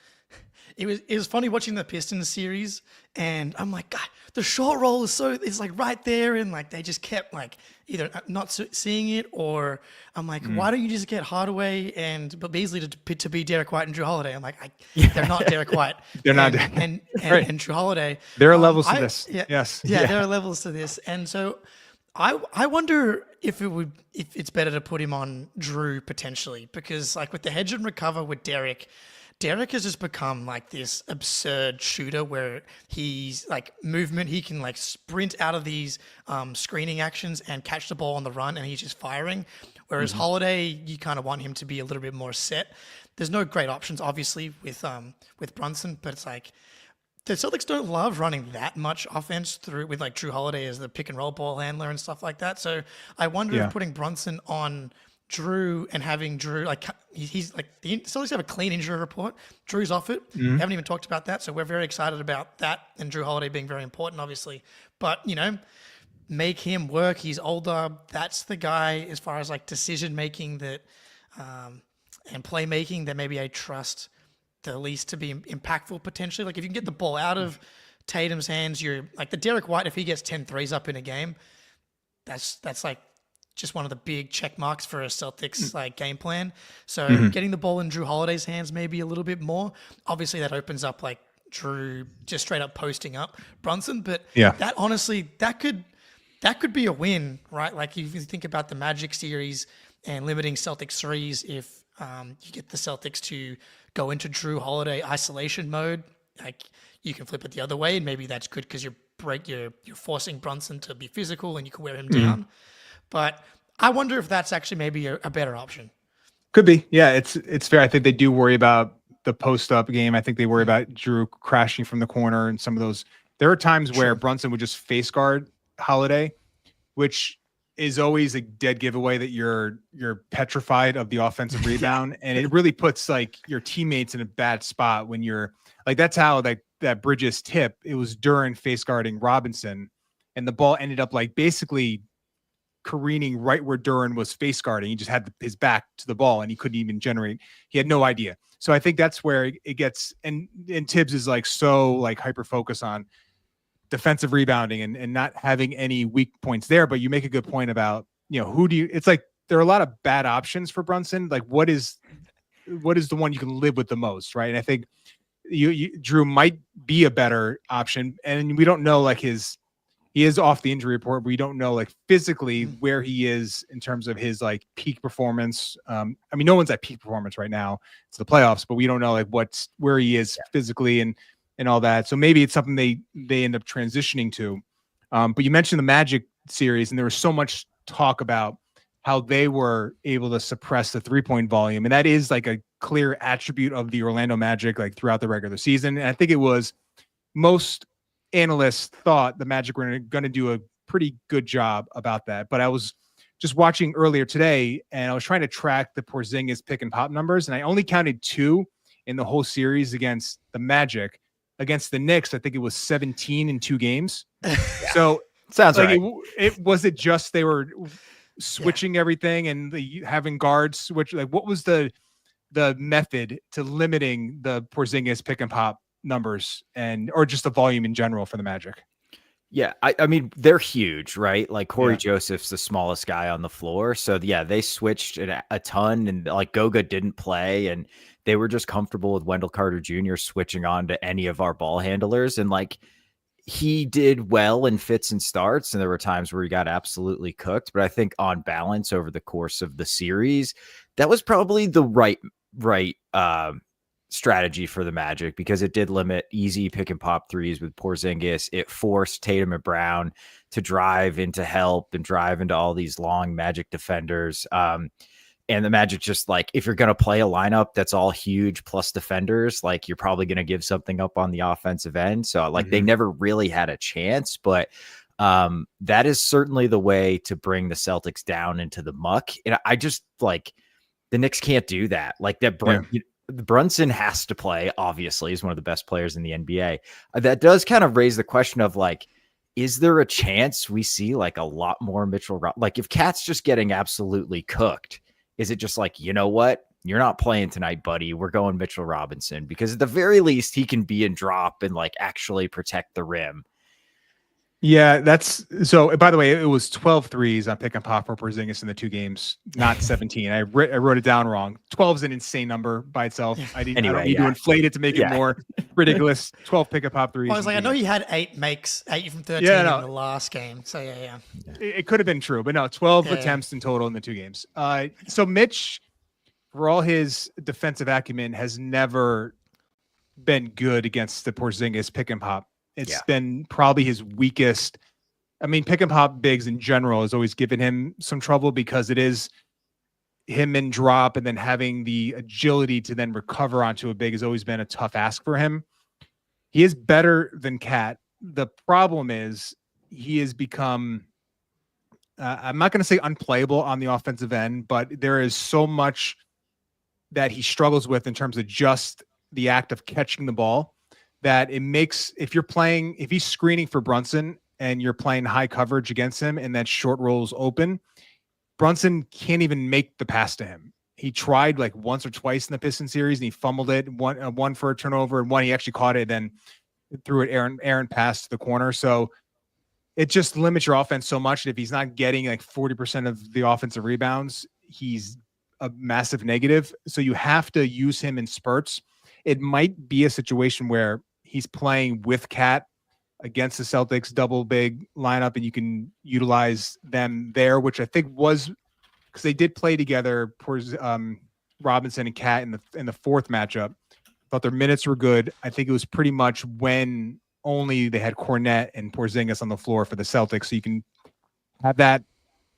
It was funny watching the Pistons series, and I'm like, God, the short roll is like right there, and like they just kept like either not seeing it, or I'm like, why don't you just get Hardaway but Beasley to be Derek White and Drew Holiday? I'm like, they're not Derek White. They're not, and Drew Holiday. There are levels to this. Yes. Yeah, there are levels to this, and so I wonder if it's better to put him on Drew potentially, because like with the hedge and recover with Derek has just become like this absurd shooter where he's like movement. He can like sprint out of these screening actions and catch the ball on the run, and he's just firing. Whereas Holiday, you kind of want him to be a little bit more set. There's no great options, obviously, with Brunson, but it's like the Celtics don't love running that much offense through with like Drew Holiday as the pick and roll ball handler and stuff like that. So I wonder if putting Brunson on Drew and having Drew, like he's like the Celtics have a clean injury report. Drew's off it. We haven't even talked about that, so we're very excited about that. And Drew Holiday being very important, obviously. But make him work. He's older. That's the guy as far as like decision making that and playmaking that maybe I trust the least to be impactful potentially. Like if you can get the ball out of Tatum's hands, you're like the Derek White. If he gets 10 threes up in a game, that's like just one of the big check marks for a Celtics like game plan. So getting the ball in Drew Holiday's hands maybe a little bit more. Obviously that opens up like Drew just straight up posting up Brunson, but that honestly that could be a win, right? Like if you think about the Magic series and limiting Celtics threes, if you get the Celtics to go into Drew Holiday isolation mode, like you can flip it the other way, and maybe that's good because you're forcing Brunson to be physical and you can wear him down. But I wonder if that's actually maybe a better option. Could be. Yeah, it's fair. I think they do worry about the post-up game. I think they worry about Drew crashing from the corner and some of those. There are times where Brunson would just face guard Holiday, which is always a dead giveaway that you're petrified of the offensive rebound. And it really puts like your teammates in a bad spot when you're like, that's how that Bridges tip, it was Duren face guarding Robinson, and the ball ended up like basically careening right where Duren was face guarding. He just had his back to the ball and he couldn't even generate. He had no idea. So I think that's where it gets, and Tibbs is like, so like hyper focus on defensive rebounding and not having any weak points there. But you make a good point about, it's like, there are a lot of bad options for Brunson. Like what is the one you can live with the most? Right. And I think Drew might be a better option, and we don't know like he is off the injury report, but we don't know like physically where he is in terms of his like peak performance. I mean, no one's at peak performance right now. It's the playoffs, but we don't know like where he is physically and all that. So maybe it's something they end up transitioning to. But you mentioned the Magic series, and there was so much talk about how they were able to suppress the 3-point volume. And that is like a clear attribute of the Orlando Magic, like throughout the regular season. And I think it was most analysts thought the Magic were going to do a pretty good job about that. But I was just watching earlier today, and I was trying to track the Porzingis pick and pop numbers, and I only counted 2 in the whole series against the Magic. Against the Knicks, I think it was 17 in 2 games. So sounds like right. It was it just they were switching everything and having guards switch? Like what was the method to limiting the Porzingis pick and pop numbers or just the volume in general for the Magic? Yeah, I mean, they're huge, right? Like Corey Joseph's the smallest guy on the floor. So yeah, they switched a ton, and like Goga didn't play, and they were just comfortable with Wendell Carter Jr. switching on to any of our ball handlers. And like he did well in fits and starts, and there were times where he got absolutely cooked. But I think on balance over the course of the series, that was probably the right strategy for the Magic, because it did limit easy pick and pop threes with Porzingis. It forced Tatum and Brown to drive into help and drive into all these long Magic defenders. And the Magic just like, if you're going to play a lineup that's all huge plus defenders, like you're probably going to give something up on the offensive end. So like they never really had a chance, but that is certainly the way to bring the Celtics down into the muck. And I just like the Knicks can't do that. Like that. Brunson has to play, obviously. He's one of the best players in the NBA. That does kind of raise the question of like, is there a chance we see like a lot more Mitchell? Like if Cat's just getting absolutely cooked, is it just like, you know what? You're not playing tonight, buddy. We're going Mitchell Robinson, because at the very least he can be in drop and like actually protect the rim. Yeah, that's so. By the way, it was 12 threes on pick and pop for Porzingis in the 2 games, not 17. I wrote it down wrong. 12 is an insane number by itself. I don't need to inflate it to make it more ridiculous. 12 pick and pop threes. Well, I was like, I know he had 8 from 13 in the last game. So yeah. It could have been true, but no, 12 attempts in total in the 2 games. So Mitch, for all his defensive acumen, has never been good against the Porzingis pick and pop. It's been probably his weakest. I mean, pick and pop bigs in general has always given him some trouble, because it is him in drop, and then having the agility to then recover onto a big has always been a tough ask for him. He is better than Cat. The problem is he has become I'm not going to say unplayable on the offensive end, but there is so much that he struggles with in terms of just the act of catching the ball that it makes, if he's screening for Brunson and you're playing high coverage against him and that short roll's open, Brunson can't even make the pass to him. He tried like once or twice in the Pistons series and he fumbled it, one for a turnover, and one he actually caught it, then threw it Aaron pass to the corner. So it just limits your offense so much. If he's not getting like 40% of the offensive rebounds, he's a massive negative. So you have to use him in spurts. It might be a situation where he's playing with Cat against the Celtics double big lineup, and you can utilize them there, which I think was because they did play together. Robinson and Cat in the fourth matchup. Thought their minutes were good. I think it was pretty much when only they had Cornette and Porzingis on the floor for the Celtics. So you can have that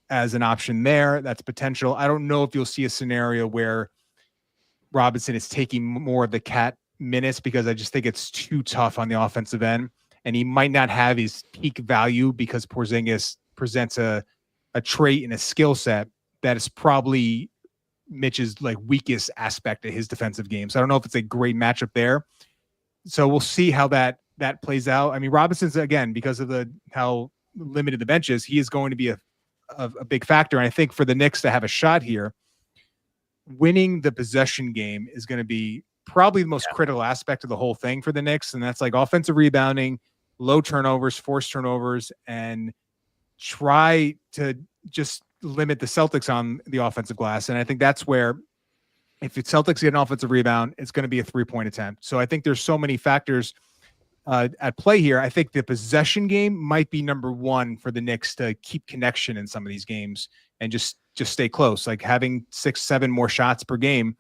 as an option there. That's potential. I don't know if you'll see a scenario where Robinson is taking more of the Cat minutes because I just think it's too tough on the offensive end. And he might not have his peak value because Porzingis presents a trait and a skill set that is probably Mitch's like weakest aspect of his defensive game. So I don't know if it's a great matchup there. So we'll see how that plays out. I mean, Robinson's, again, because of how limited the bench is, he is going to be a big factor. And I think for the Knicks to have a shot here, winning the possession game is going to be probably the most critical aspect of the whole thing for the Knicks. And that's like offensive rebounding, low turnovers, forced turnovers, and try to just limit the Celtics on the offensive glass. And I think that's where, if the Celtics get an offensive rebound, it's going to be a 3-point attempt. So I think there's so many factors at play here. I think the possession game might be number one for the Knicks to keep connection in some of these games and just stay close. Like having 6-7 more shots per game,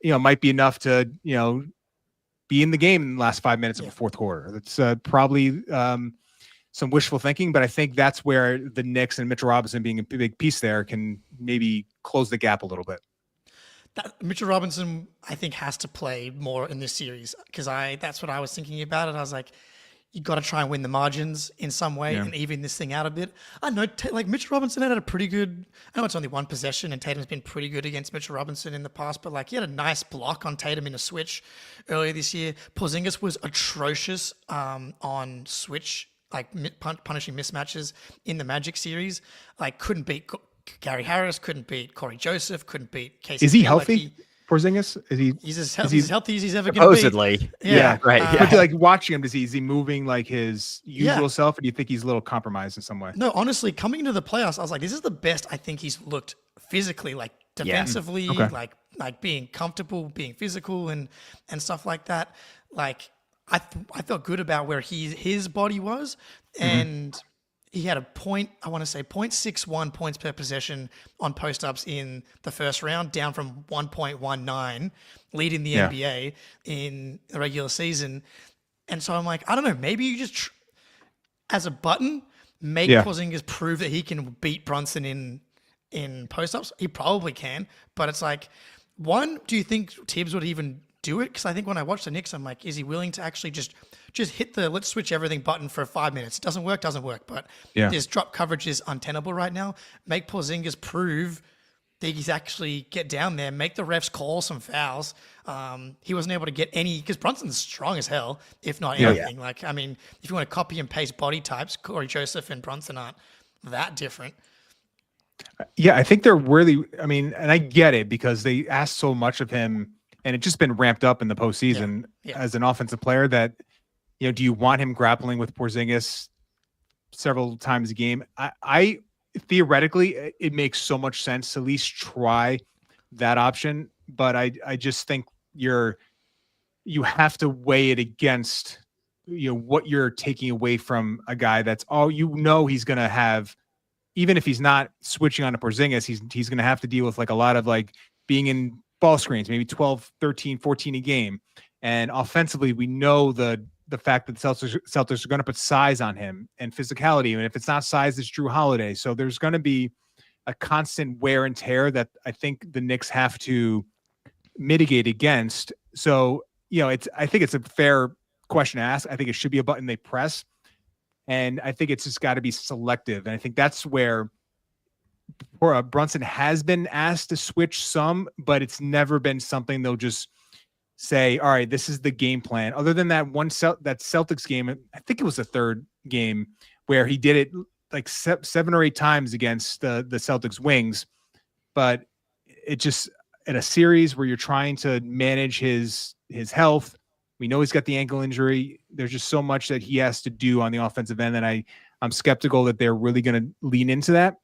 might be enough to, be in the game in the last 5 minutes of the fourth quarter. That's probably some wishful thinking, but I think that's where the Knicks and Mitchell Robinson being a big piece there can maybe close the gap a little bit. Mitchell Robinson, I think, has to play more in this series because that's what I was thinking about it. I was like, you got to try and win the margins in some way and even this thing out a bit. I know, Mitchell Robinson had a pretty good, I know it's only one possession and Tatum's been pretty good against Mitchell Robinson in the past, but he had a nice block on Tatum in a switch earlier this year. Porzingis was atrocious on switch, punishing mismatches in the Magic series. Couldn't beat Gary Harris, couldn't beat Corey Joseph, couldn't beat Casey. Is he healthy? Porzingis? He's as healthy as he's ever going to be. Supposedly. Yeah. Right. But watching him, is he moving like his usual self, or do you think he's a little compromised in some way? No, honestly, coming into the playoffs, I was like, this is the best I think he's looked physically, defensively, being comfortable, being physical and stuff like that. I felt good about where his body was, and he had I want to say 0.61 points per possession on post-ups in the first round, down from 1.19, leading the NBA in the regular season. And so I'm like, I don't know, maybe you just, as a button, make Porzingis prove that he can beat Brunson in post-ups. He probably can, but it's like, one, do you think Tibbs would even do it? Because I think when I watch the Knicks, I'm like, is he willing to actually just hit the let's switch everything button for 5 minutes? It doesn't work. But this drop coverage is untenable right now. Make Porzingis prove that he's actually get down there, make the refs call some fouls. He wasn't able to get any, because Brunson's strong as hell, if not anything. If you want to copy and paste body types, Corey Joseph and Brunson aren't that different. Yeah, I think they're really, and I get it because they asked so much of him, and it's just been ramped up in the postseason as an offensive player that, do you want him grappling with Porzingis several times a game? I theoretically, it makes so much sense to at least try that option. But I just think you have to weigh it against, what you're taking away from a guy that's he's going to have, even if he's not switching on to Porzingis, he's going to have to deal with a lot of being in ball screens, maybe 12, 13, 14 a game. And offensively, we know the fact that the Celtics are going to put size on him and physicality. And if it's not size, it's Drew Holiday. So there's going to be a constant wear and tear that I think the Knicks have to mitigate against. So, I think it's a fair question to ask. I think it should be a button they press. And I think it's just got to be selective. And I think that's where Brunson has been asked to switch some, but it's never been something they'll just say, all right, this is the game plan. Other than that that Celtics game, I think it was the third game where he did it like 7 or 8 times against the Celtics wings. But it just, in a series where you're trying to manage his health, we know he's got the ankle injury. There's just so much that he has to do on the offensive end that I'm skeptical that they're really going to lean into that.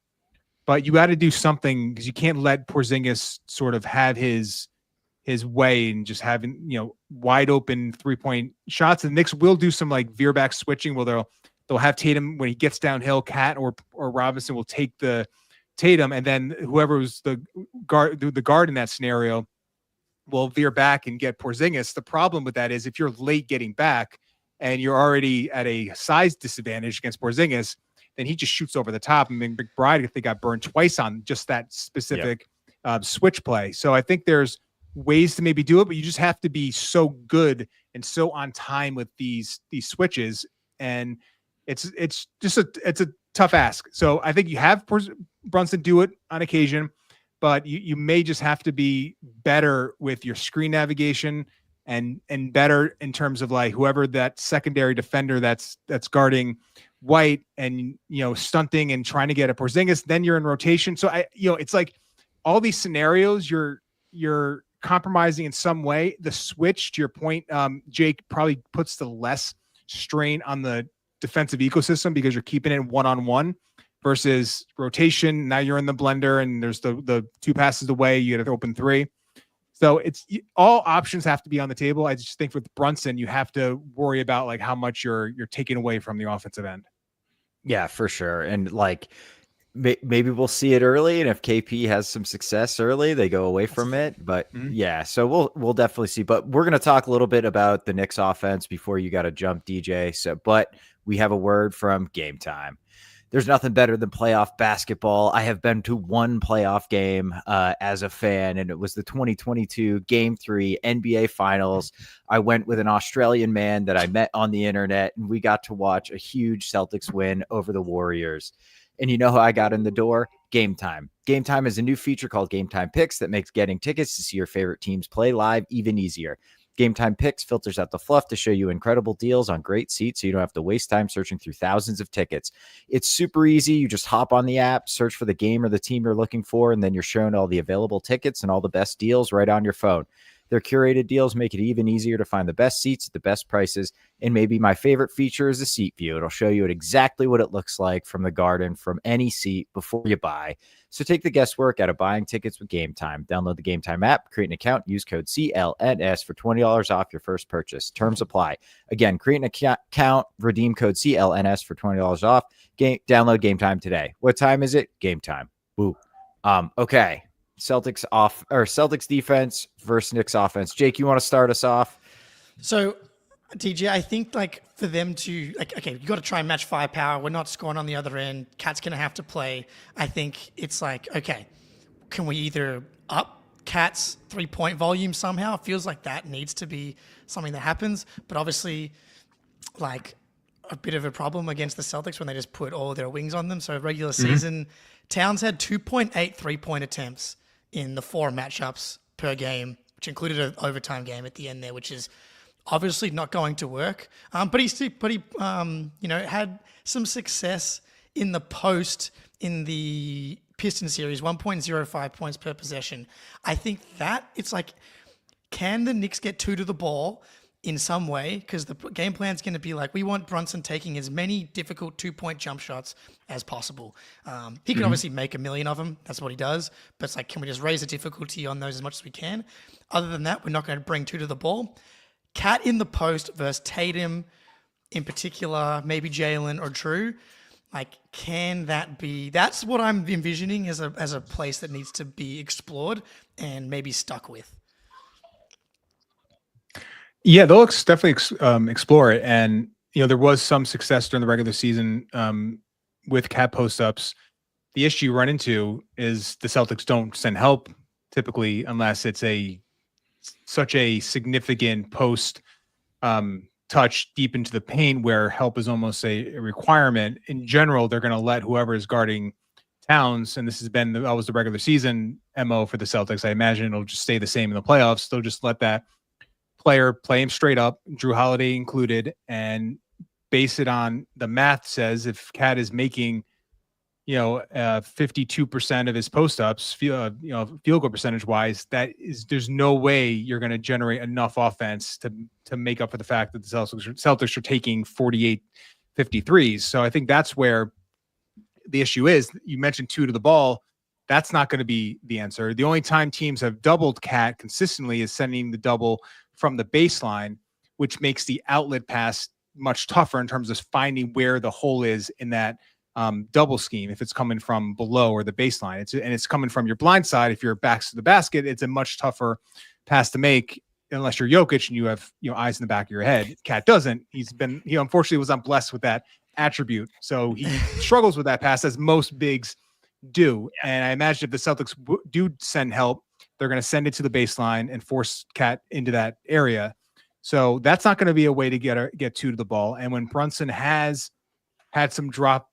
But you got to do something, because you can't let Porzingis sort of have his way and just having, wide open 3-point shots. And the Knicks will do some like veer back switching where they'll have Tatum when he gets downhill, Cat or Robinson will take the Tatum, and then whoever's the guard in that scenario will veer back and get Porzingis. The problem with that is if you're late getting back and you're already at a size disadvantage against Porzingis, then he just shoots over the top. I mean, McBride, if they got burned twice on just that specific switch play. So I think there's ways to maybe do it, but you just have to be so good and so on time with these switches. And it's a tough ask. So I think you have Brunson do it on occasion, but you may just have to be better with your screen navigation and better in terms of like whoever that secondary defender that's guarding White and stunting and trying to get a Porzingis, then you're in rotation. So it's like all these scenarios you're compromising in some way. The switch, to your point, Jake, probably puts the less strain on the defensive ecosystem because you're keeping it one-on-one versus rotation. Now you're in the blender and there's the 2 passes away, you get an open 3. So it's all options have to be on the table. I just think with Brunson, you have to worry about like how much you're taking away from the offensive end. Yeah, for sure. And like maybe we'll see it early, and if KP has some success early, they go away from it. But yeah, so we'll definitely see. But we're going to talk a little bit about the Knicks offense before you got to jump, DJ. But we have a word from Game Time. There's nothing better than playoff basketball. I have been to one playoff game as a fan, and it was the 2022 Game 3 NBA Finals. I went with an Australian man that I met on the internet, and we got to watch a huge Celtics win over the Warriors. And you know how I got in the door? Game Time. Game Time is a new feature called GameTime Picks that makes getting tickets to see your favorite teams play live even easier. GameTime Picks filters out the fluff to show you incredible deals on great seats so you don't have to waste time searching through thousands of tickets. It's super easy. You just hop on the app, search for the game or the team you're looking for, and then you're shown all the available tickets and all the best deals right on your phone. Their curated deals make it even easier to find the best seats at the best prices. And maybe my favorite feature is the seat view. It'll show you exactly what it looks like from the garden, from any seat before you buy. So take the guesswork out of buying tickets with Game Time. Download the Game Time app, create an account, use code CLNS for $20 off your first purchase. Terms apply. Again, create an account, redeem code CLNS for $20 off. Download Game Time today. What time is it? Game Time. Woo. Okay. Celtics defense versus Knicks offense. Jake, you want to start us off? So, DJ, I think like for them to okay, you got to try and match firepower. We're not scoring on the other end. Cat's gonna have to play. I think it's like, okay, can we either up Cat's 3-point volume somehow? It feels like that needs to be something that happens. But obviously, like a bit of a problem against the Celtics when they just put all their wings on them. So regular season, Towns had 2.8 3-point attempts in the 4 matchups per game, which included an overtime game at the end there, which is obviously not going to work. But he had some success in the post in the Piston series, 1.05 points per possession. I think that it's like, can the Knicks get 2 to the ball in some way? Because the game plan is going to be like, we want Brunson taking as many difficult 2-point jump shots as possible. He can obviously make a million of them. That's what he does. But it's like, can we just raise the difficulty on those as much as we can? Other than that, we're not going to bring 2 to the ball. Cat in the post versus Tatum in particular, maybe Jalen or Drew. Like, can that be? That's what I'm envisioning as a place that needs to be explored and maybe stuck with. Yeah, they'll definitely explore it. And, there was some success during the regular season with Cat post-ups. The issue you run into is the Celtics don't send help typically unless it's such a significant post touch deep into the paint where help is almost a requirement. In general, they're going to let whoever is guarding Towns, and this has been always the regular season MO for the Celtics. I imagine it'll just stay the same in the playoffs. They'll just let that player play him straight up, Drew Holiday included, and base it on the math says if Cat is making 52% of his post-ups, field goal percentage wise, there's no way you're going to generate enough offense to make up for the fact that the Celtics are taking 48 53s. So I think that's where the issue is. You mentioned 2 to the ball. That's not going to be the answer. The only time teams have doubled Cat consistently is sending the double from the baseline, which makes the outlet pass much tougher in terms of finding where the hole is in that double scheme. If it's coming from below or the baseline, it's coming from your blind side. If you're backs to the basket, it's a much tougher pass to make unless you're Jokic and you have eyes in the back of your head. Cat doesn't. He unfortunately was unblessed with that attribute, so he struggles with that pass as most bigs do. And I imagine if the Celtics do send help, they're going to send it to the baseline and force Cat into that area. So that's not going to be a way to get 2 to the ball. And when Brunson has had some drop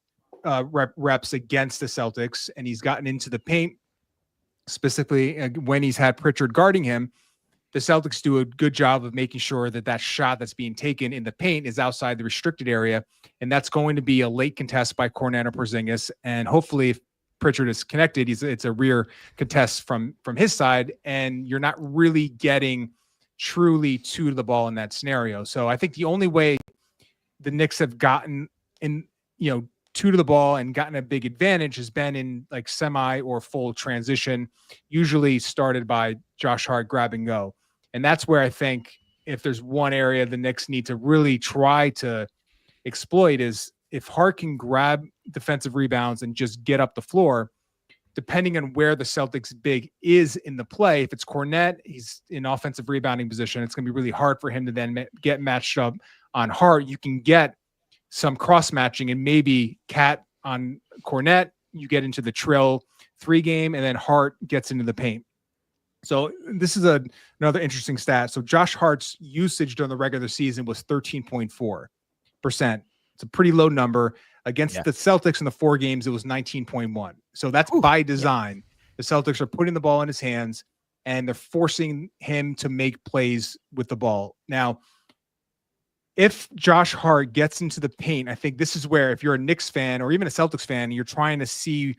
reps against the Celtics, and he's gotten into the paint, specifically when he's had Pritchard guarding him, the Celtics do a good job of making sure that shot that's being taken in the paint is outside the restricted area, and that's going to be a late contest by Kornet or Porzingis, and hopefully if Pritchard is connected, it's a rear contest from his side, and you're not really getting truly 2 to the ball in that scenario. So I think the only way the Knicks have gotten in 2 to the ball and gotten a big advantage has been in like semi or full transition, usually started by Josh Hart grab and go. And that's where I think if there's one area the Knicks need to really try to exploit is if Hart can grab defensive rebounds and just get up the floor, depending on where the Celtics big is in the play. If it's Kornet, he's in offensive rebounding position. It's going to be really hard for him to then get matched up on Hart. You can get some cross matching and maybe Cat on Kornet, you get into the trail 3 game, and then Hart gets into the paint. So this is another interesting stat. So Josh Hart's usage during the regular season was 13.4%. It's a pretty low number. Against the Celtics in the 4 games, it was 19.1. So that's by design. The Celtics are putting the ball in his hands, and they're forcing him to make plays with the ball. Now, if Josh Hart gets into the paint, I think this is where if you're a Knicks fan or even a Celtics fan, you're trying to see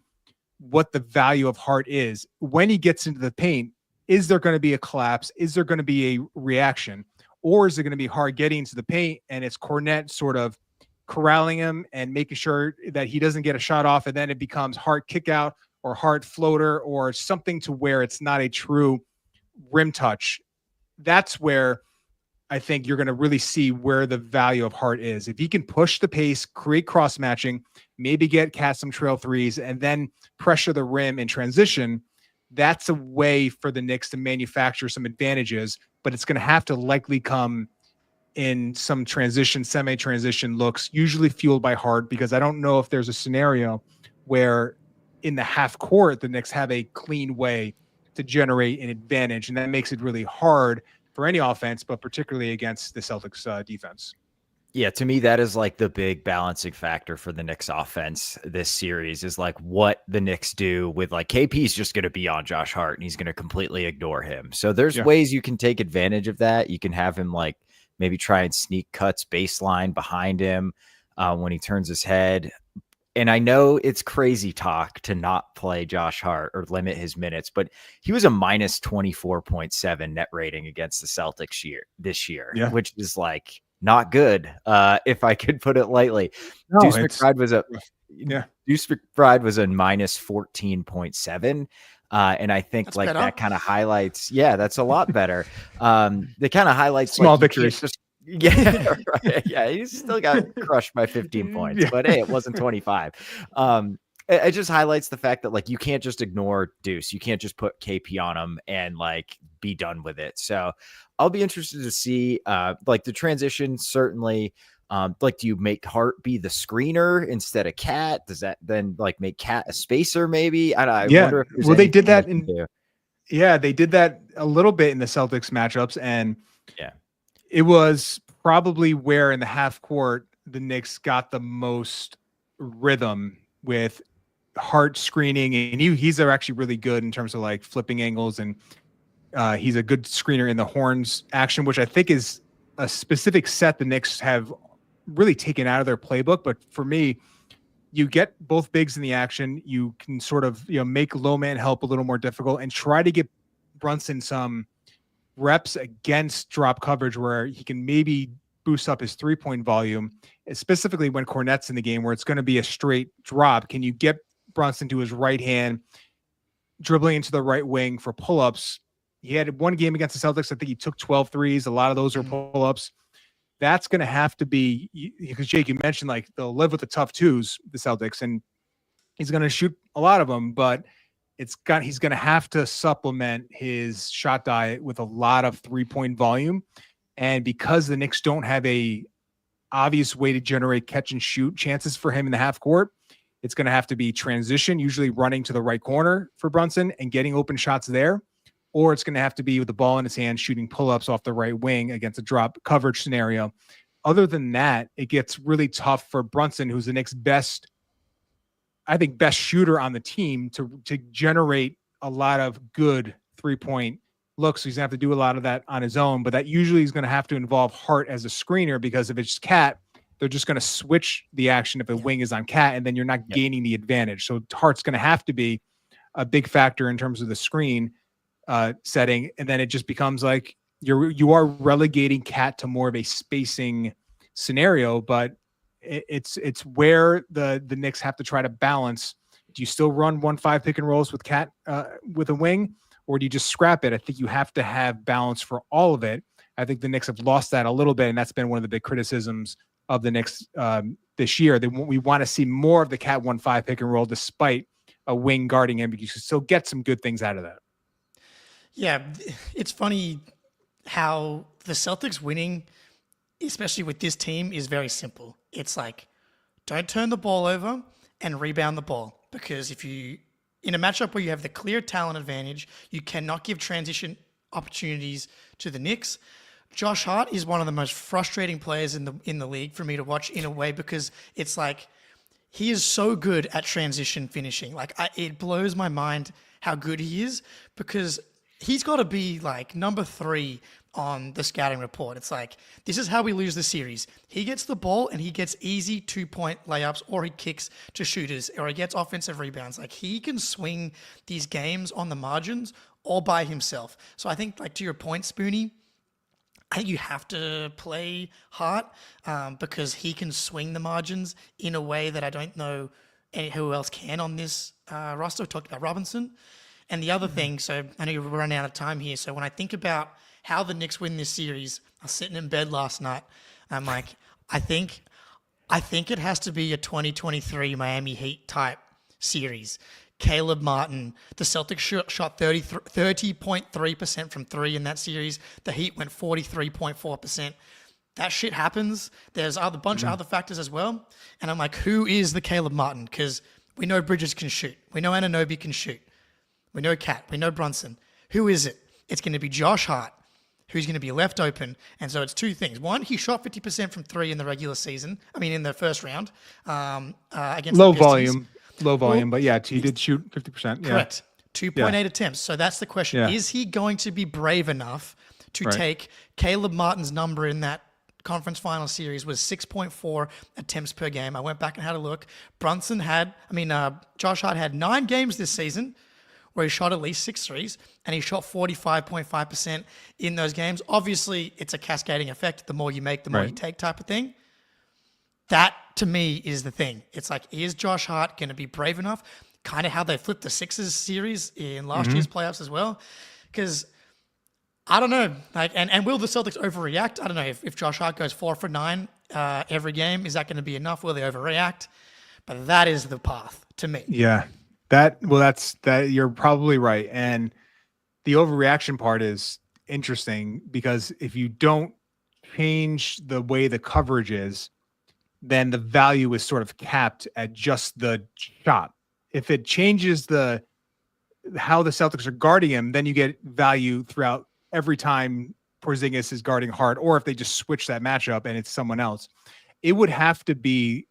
what the value of Hart is. When he gets into the paint, is there going to be a collapse? Is there going to be a reaction? Or is it going to be Hart getting into the paint and it's Kornet sort of corralling him and making sure that he doesn't get a shot off, and then it becomes Hart kick out or Hart floater or something to where it's not a true rim touch? That's where I think you're going to really see where the value of Hart is. If he can push the pace, create cross matching, maybe get Cat some trail 3s, and then pressure the rim in transition, that's a way for the Knicks to manufacture some advantages, but it's going to have to likely come in some transition, semi-transition looks, usually fueled by Hart, because I don't know if there's a scenario where in the half court, the Knicks have a clean way to generate an advantage, and that makes it really hard for any offense, but particularly against the Celtics defense. Yeah, to me, that is like the big balancing factor for the Knicks offense this series is like what the Knicks do with like KP's just going to be on Josh Hart and he's going to completely ignore him. So there's ways you can take advantage of that. You can have him like maybe try and sneak cuts baseline behind him when he turns his head. And I know it's crazy talk to not play Josh Hart or limit his minutes, but he was a minus 24.7 net rating against the Celtics this year, which is like not good, if I could put it lightly. No, Deuce McBride was a minus 14.7. And I think that's like better. That kind of highlights. Yeah, that's a lot better. That kind of highlights small victories. Yeah, right. Yeah, he still got crushed by 15 points, but hey, it wasn't 25. It just highlights the fact that like you can't just ignore Deuce. You can't just put KP on him and like be done with it. So I'll be interested to see like the transition. Certainly, like do you make Hart be the screener instead of Cat? Does that then like make Cat a spacer? Maybe I wonder if well they did that they did that a little bit in the Celtics matchups, and it was probably where in the half court the Knicks got the most rhythm with Hart screening, and he's actually really good in terms of like flipping angles, and he's a good screener in the horns action, which I think is a specific set the Knicks have really taken out of their playbook. But for me, you get both bigs in the action. You can sort of, make low man help a little more difficult and try to get Brunson some reps against drop coverage where he can maybe boost up his 3-point volume, specifically when Cornette's in the game where it's going to be a straight drop. Can you get Brunson to his right hand, dribbling into the right wing for pull-ups? He had one game against the Celtics. I think he took 12 threes. A lot of those are pull-ups. That's going to have to be, because Jake, you mentioned like they'll live with the tough twos, the Celtics, and he's going to shoot a lot of them, but he's going to have to supplement his shot diet with a lot of 3-point volume. And because the Knicks don't have a obvious way to generate catch and shoot chances for him in the half court, it's going to have to be transition, usually running to the right corner for Brunson and getting open shots there. Or it's going to have to be with the ball in his hand, shooting pull-ups off the right wing against a drop coverage scenario. Other than that, it gets really tough for Brunson, who's the Knicks' best shooter on the team, to generate a lot of good 3-point looks. So he's going to have to do a lot of that on his own, but that usually is going to have to involve Hart as a screener, because if it's Cat, they're just going to switch the action if a wing is on Cat, and then you're not gaining the advantage. So Hart's going to have to be a big factor in terms of the screen setting, and then it just becomes like you are relegating Cat to more of a spacing scenario. But it's where the Knicks have to try to balance. Do you still run 1-5 pick and rolls with Cat with a wing, or do you just scrap it? I think you have to have balance for all of it. I think the Knicks have lost that a little bit, and that's been one of the big criticisms of the Knicks this year. We want to see more of the Cat 1-5 pick and roll, despite a wing guarding him, because you can still get some good things out of that. Yeah, it's funny how the Celtics winning, especially with this team, is very simple. It's like, don't turn the ball over and rebound the ball. Because if you, in a matchup where you have the clear talent advantage, you cannot give transition opportunities to the Knicks. Josh Hart is one of the most frustrating players in the league for me to watch, in a way, because it's like he is so good at transition finishing. Like it blows my mind how good he is, because he's got to be like number 3 on the scouting report. It's like, this is how we lose the series. He gets the ball and he gets easy 2-point layups, or he kicks to shooters, or he gets offensive rebounds. Like, he can swing these games on the margins all by himself. So I think, like, to your point, Spoonie, I think you have to play Hart because he can swing the margins in a way that I don't know who else can on this roster. We talked about Robinson. And the other thing, so I know you're running out of time here. So when I think about how the Knicks win this series, I was sitting in bed last night. I'm like, I think it has to be a 2023 Miami Heat type series. Caleb Martin, the Celtics shot 30.3% from 3 in that series. The Heat went 43.4%. That shit happens. There's a bunch of other factors as well. And I'm like, who is the Caleb Martin? Because we know Bridges can shoot. We know Anunoby can shoot. We know Cat. We know Brunson. Who is it? It's going to be Josh Hart, who's going to be left open. And so it's two things. One, he shot 50% from 3 in the regular season. I mean, in the first round against low the Pistons. volume, but yeah, he did shoot 50%. Yeah. Correct. 2.8 attempts. So that's the question. Yeah. Is he going to be brave enough to take Caleb Martin's number in that conference final series was 6.4 attempts per game. I went back and had a look. Josh Hart had 9 games this season where he shot at least 6 threes, and he shot 45.5% in those games. Obviously, it's a cascading effect. The more you make, the more you take type of thing. That, to me, is the thing. It's like, is Josh Hart going to be brave enough? Kind of how they flipped the Sixers series in last year's playoffs as well. Because I don't know. And will the Celtics overreact? I don't know. If Josh Hart goes 4 for 9 every game, is that going to be enough? Will they overreact? But that is the path to me. Yeah. That's you're probably right. And the overreaction part is interesting, because if you don't change the way the coverage is, then the value is sort of capped at just the shot. If it changes how the Celtics are guarding him, then you get value throughout every time Porzingis is guarding Hart, or if they just switch that matchup and it's someone else. It would have to be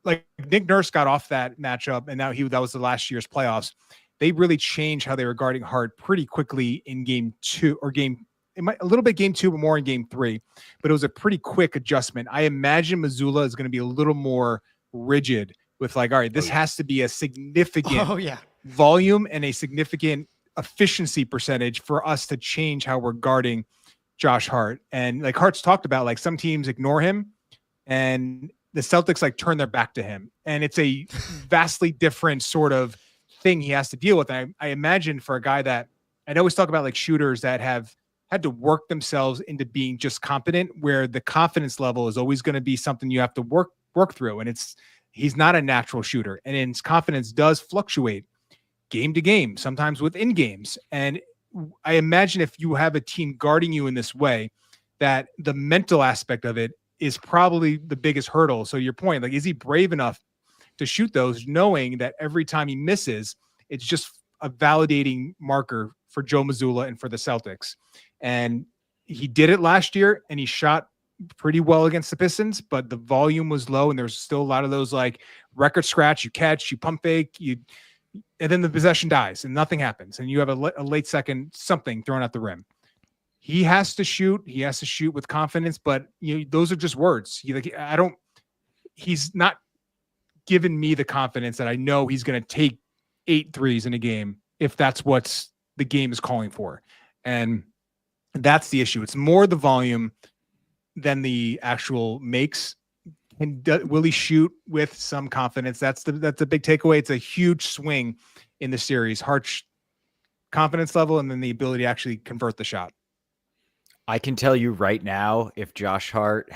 like Nick Nurse got off that matchup, and now that was the last year's playoffs. They really changed how they were guarding Hart pretty quickly in game 2 or a little bit game 2, but more in game 3. But it was a pretty quick adjustment. I imagine Missoula is going to be a little more rigid with like, all right, this has to be a significant volume and a significant efficiency percentage for us to change how we're guarding Josh Hart. And like Hart's talked about, like some teams ignore him and the Celtics like turn their back to him. And it's a vastly different sort of thing he has to deal with. And I imagine for a guy that I always talk about, like shooters that have had to work themselves into being just competent, where the confidence level is always going to be something you have to work through. And he's not a natural shooter, and his confidence does fluctuate game to game, sometimes within games. And I imagine if you have a team guarding you in this way, that the mental aspect of it is probably the biggest hurdle. So your point, like, is he brave enough to shoot those, knowing that every time he misses, it's just a validating marker for Joe Mazzulla and for the Celtics? And he did it last year, and he shot pretty well against the Pistons, but the volume was low, and there's still a lot of those like record scratch, you catch, you pump fake, and then the possession dies and nothing happens, and you have a late second something thrown at the rim. He has to shoot. He has to shoot with confidence, but those are just words. He's not given me the confidence that I know he's going to take 8 threes in a game if that's what the game is calling for. And that's the issue. It's more the volume than the actual makes. And will he shoot with some confidence? That's the big takeaway. It's a huge swing in the series. Hart's confidence level and then the ability to actually convert the shot. I can tell you right now, if Josh Hart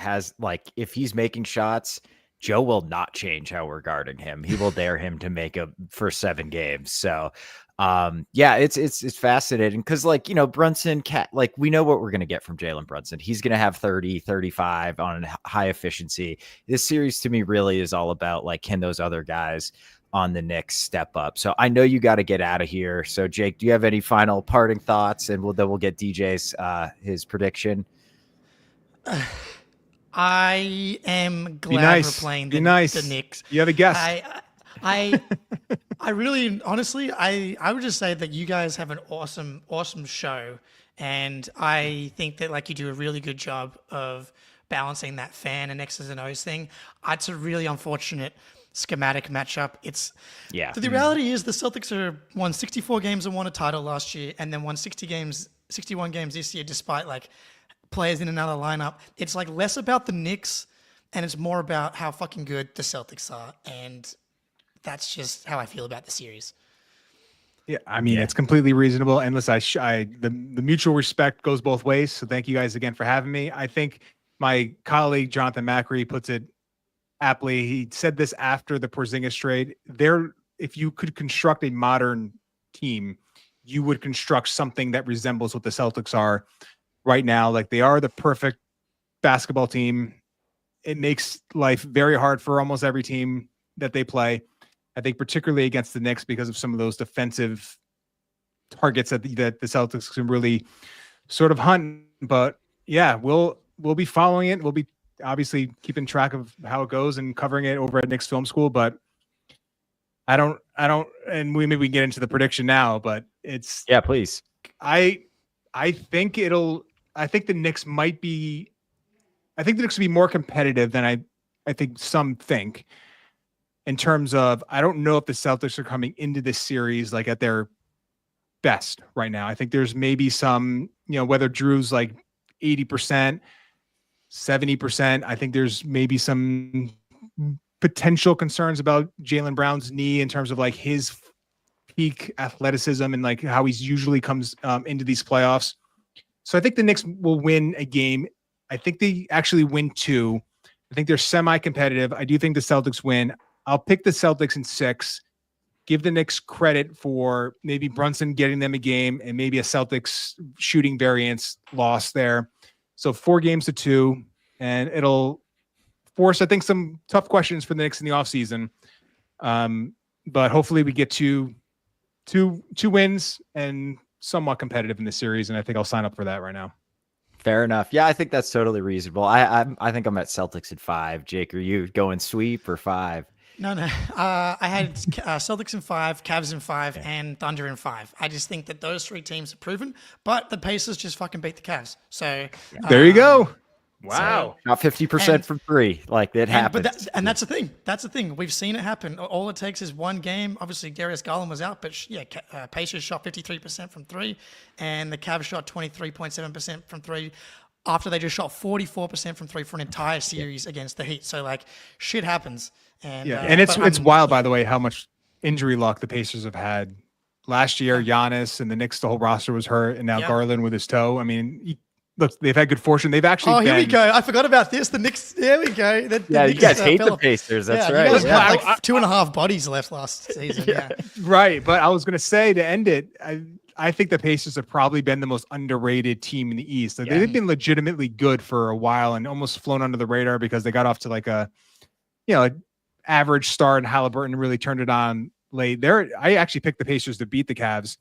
if he's making shots, Joe will not change how we're guarding him. He will dare him to make for 7 games. So, it's fascinating because, Brunson, we know what we're going to get from Jalen Brunson. He's going to have 30, 35 on high efficiency. This series to me really is all about, can those other guys on the Knicks step up? So I know you got to get out of here. So Jake, do you have any final parting thoughts? And we'll get DJ's his prediction. I am glad we're playing the Knicks. You have a guess. I really, honestly, I would just say that you guys have an awesome show. And I think that you do a really good job of balancing that fan and X's and O's thing. It's a really unfortunate schematic matchup. The reality is the Celtics won 64 games and won a title last year, and then won 61 games this year, despite players in another lineup. It's less about the Knicks, and it's more about how fucking good the Celtics are, and that's just how I feel about the series. Yeah, I mean, it's completely reasonable. And listen, the mutual respect goes both ways. So thank you guys again for having me. I think my colleague Jonathan Macri puts it aptly. He said this after the Porzingis trade. If you could construct a modern team, you would construct something that resembles what the Celtics are right now. They are the perfect basketball team. It makes life very hard for almost every team that they play. I think particularly against the Knicks because of some of those defensive targets that the Celtics can really sort of hunt. But yeah, we'll be following it. We'll be obviously keeping track of how it goes and covering it over at Knicks Film School. But I don't, and maybe we can get into the prediction now, but please. I think the Knicks will be more competitive than I think some think. In terms of, I don't know if the Celtics are coming into this series at their best right now. I think there's maybe some, whether Drew's 80%, 70%. I think there's maybe some potential concerns about Jaylen Brown's knee in terms of his peak athleticism and how he's usually comes into these playoffs. So I think the Knicks will win a game. I think they actually win 2. I think they're semi-competitive. I do think the Celtics win. I'll pick the Celtics in 6, give the Knicks credit for maybe Brunson getting them a game and maybe a Celtics shooting variance loss there. So 4-2, and it'll force, I think, some tough questions for the Knicks in the offseason. But hopefully we get two wins and somewhat competitive in this series, and I think I'll sign up for that right now. Fair enough. Yeah, I think that's totally reasonable. I think I'm at Celtics at 5. Jake, are you going sweep or 5? No. I had Celtics in 5, Cavs in 5, and Thunder in 5. I just think that those 3 teams are proven, but the Pacers just fucking beat the Cavs. So There you go. Wow. Not 50% from 3. Like that happens. But that's the thing. That's the thing. We've seen it happen. All it takes is one game. Obviously, Darius Garland was out, but Pacers shot 53% from 3, and the Cavs shot 23.7% from 3. After they just shot 44% from 3 for an entire series against the Heat. So, like, shit happens. And it's wild, by the way, how much injury luck the Pacers have had. Last year, Giannis and the Knicks, the whole roster was hurt, and now Garland with his toe. I mean, look, they've had good fortune. They've actually here we go. I forgot about this. The Knicks, there we go. You guys hate the Pacers. That's right. You guys had like 2.5 bodies left last season. Right. But I was going to say, to end it, I think the Pacers have probably been the most underrated team in the East. They've been legitimately good for a while and almost flown under the radar because they got off to like a average start, and Halliburton really turned it on late. I actually picked the Pacers to beat the Cavs.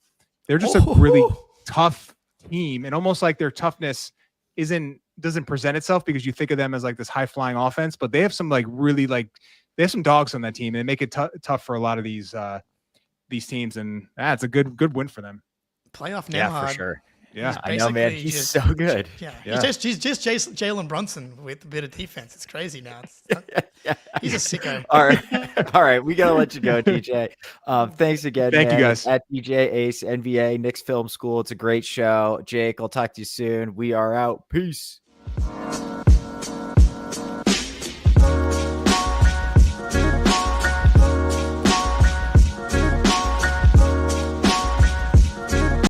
They're just a really tough team, and almost like their toughness doesn't present itself because you think of them as like this high flying offense, but they have some they have some dogs on that team, and they make it tough for a lot of these teams, and it's a good win for them. Playoff Nemhard. For sure. Yeah, I know, man. He's so good. He's just Jalen Brunson with a bit of defense. It's crazy now. He's a sicko. All right. We gotta let you go, DJ. Thanks again. Thank you, guys. At DJ Ace NBA Knicks Film School. It's a great show. Jake, I'll talk to you soon. We are out. Peace.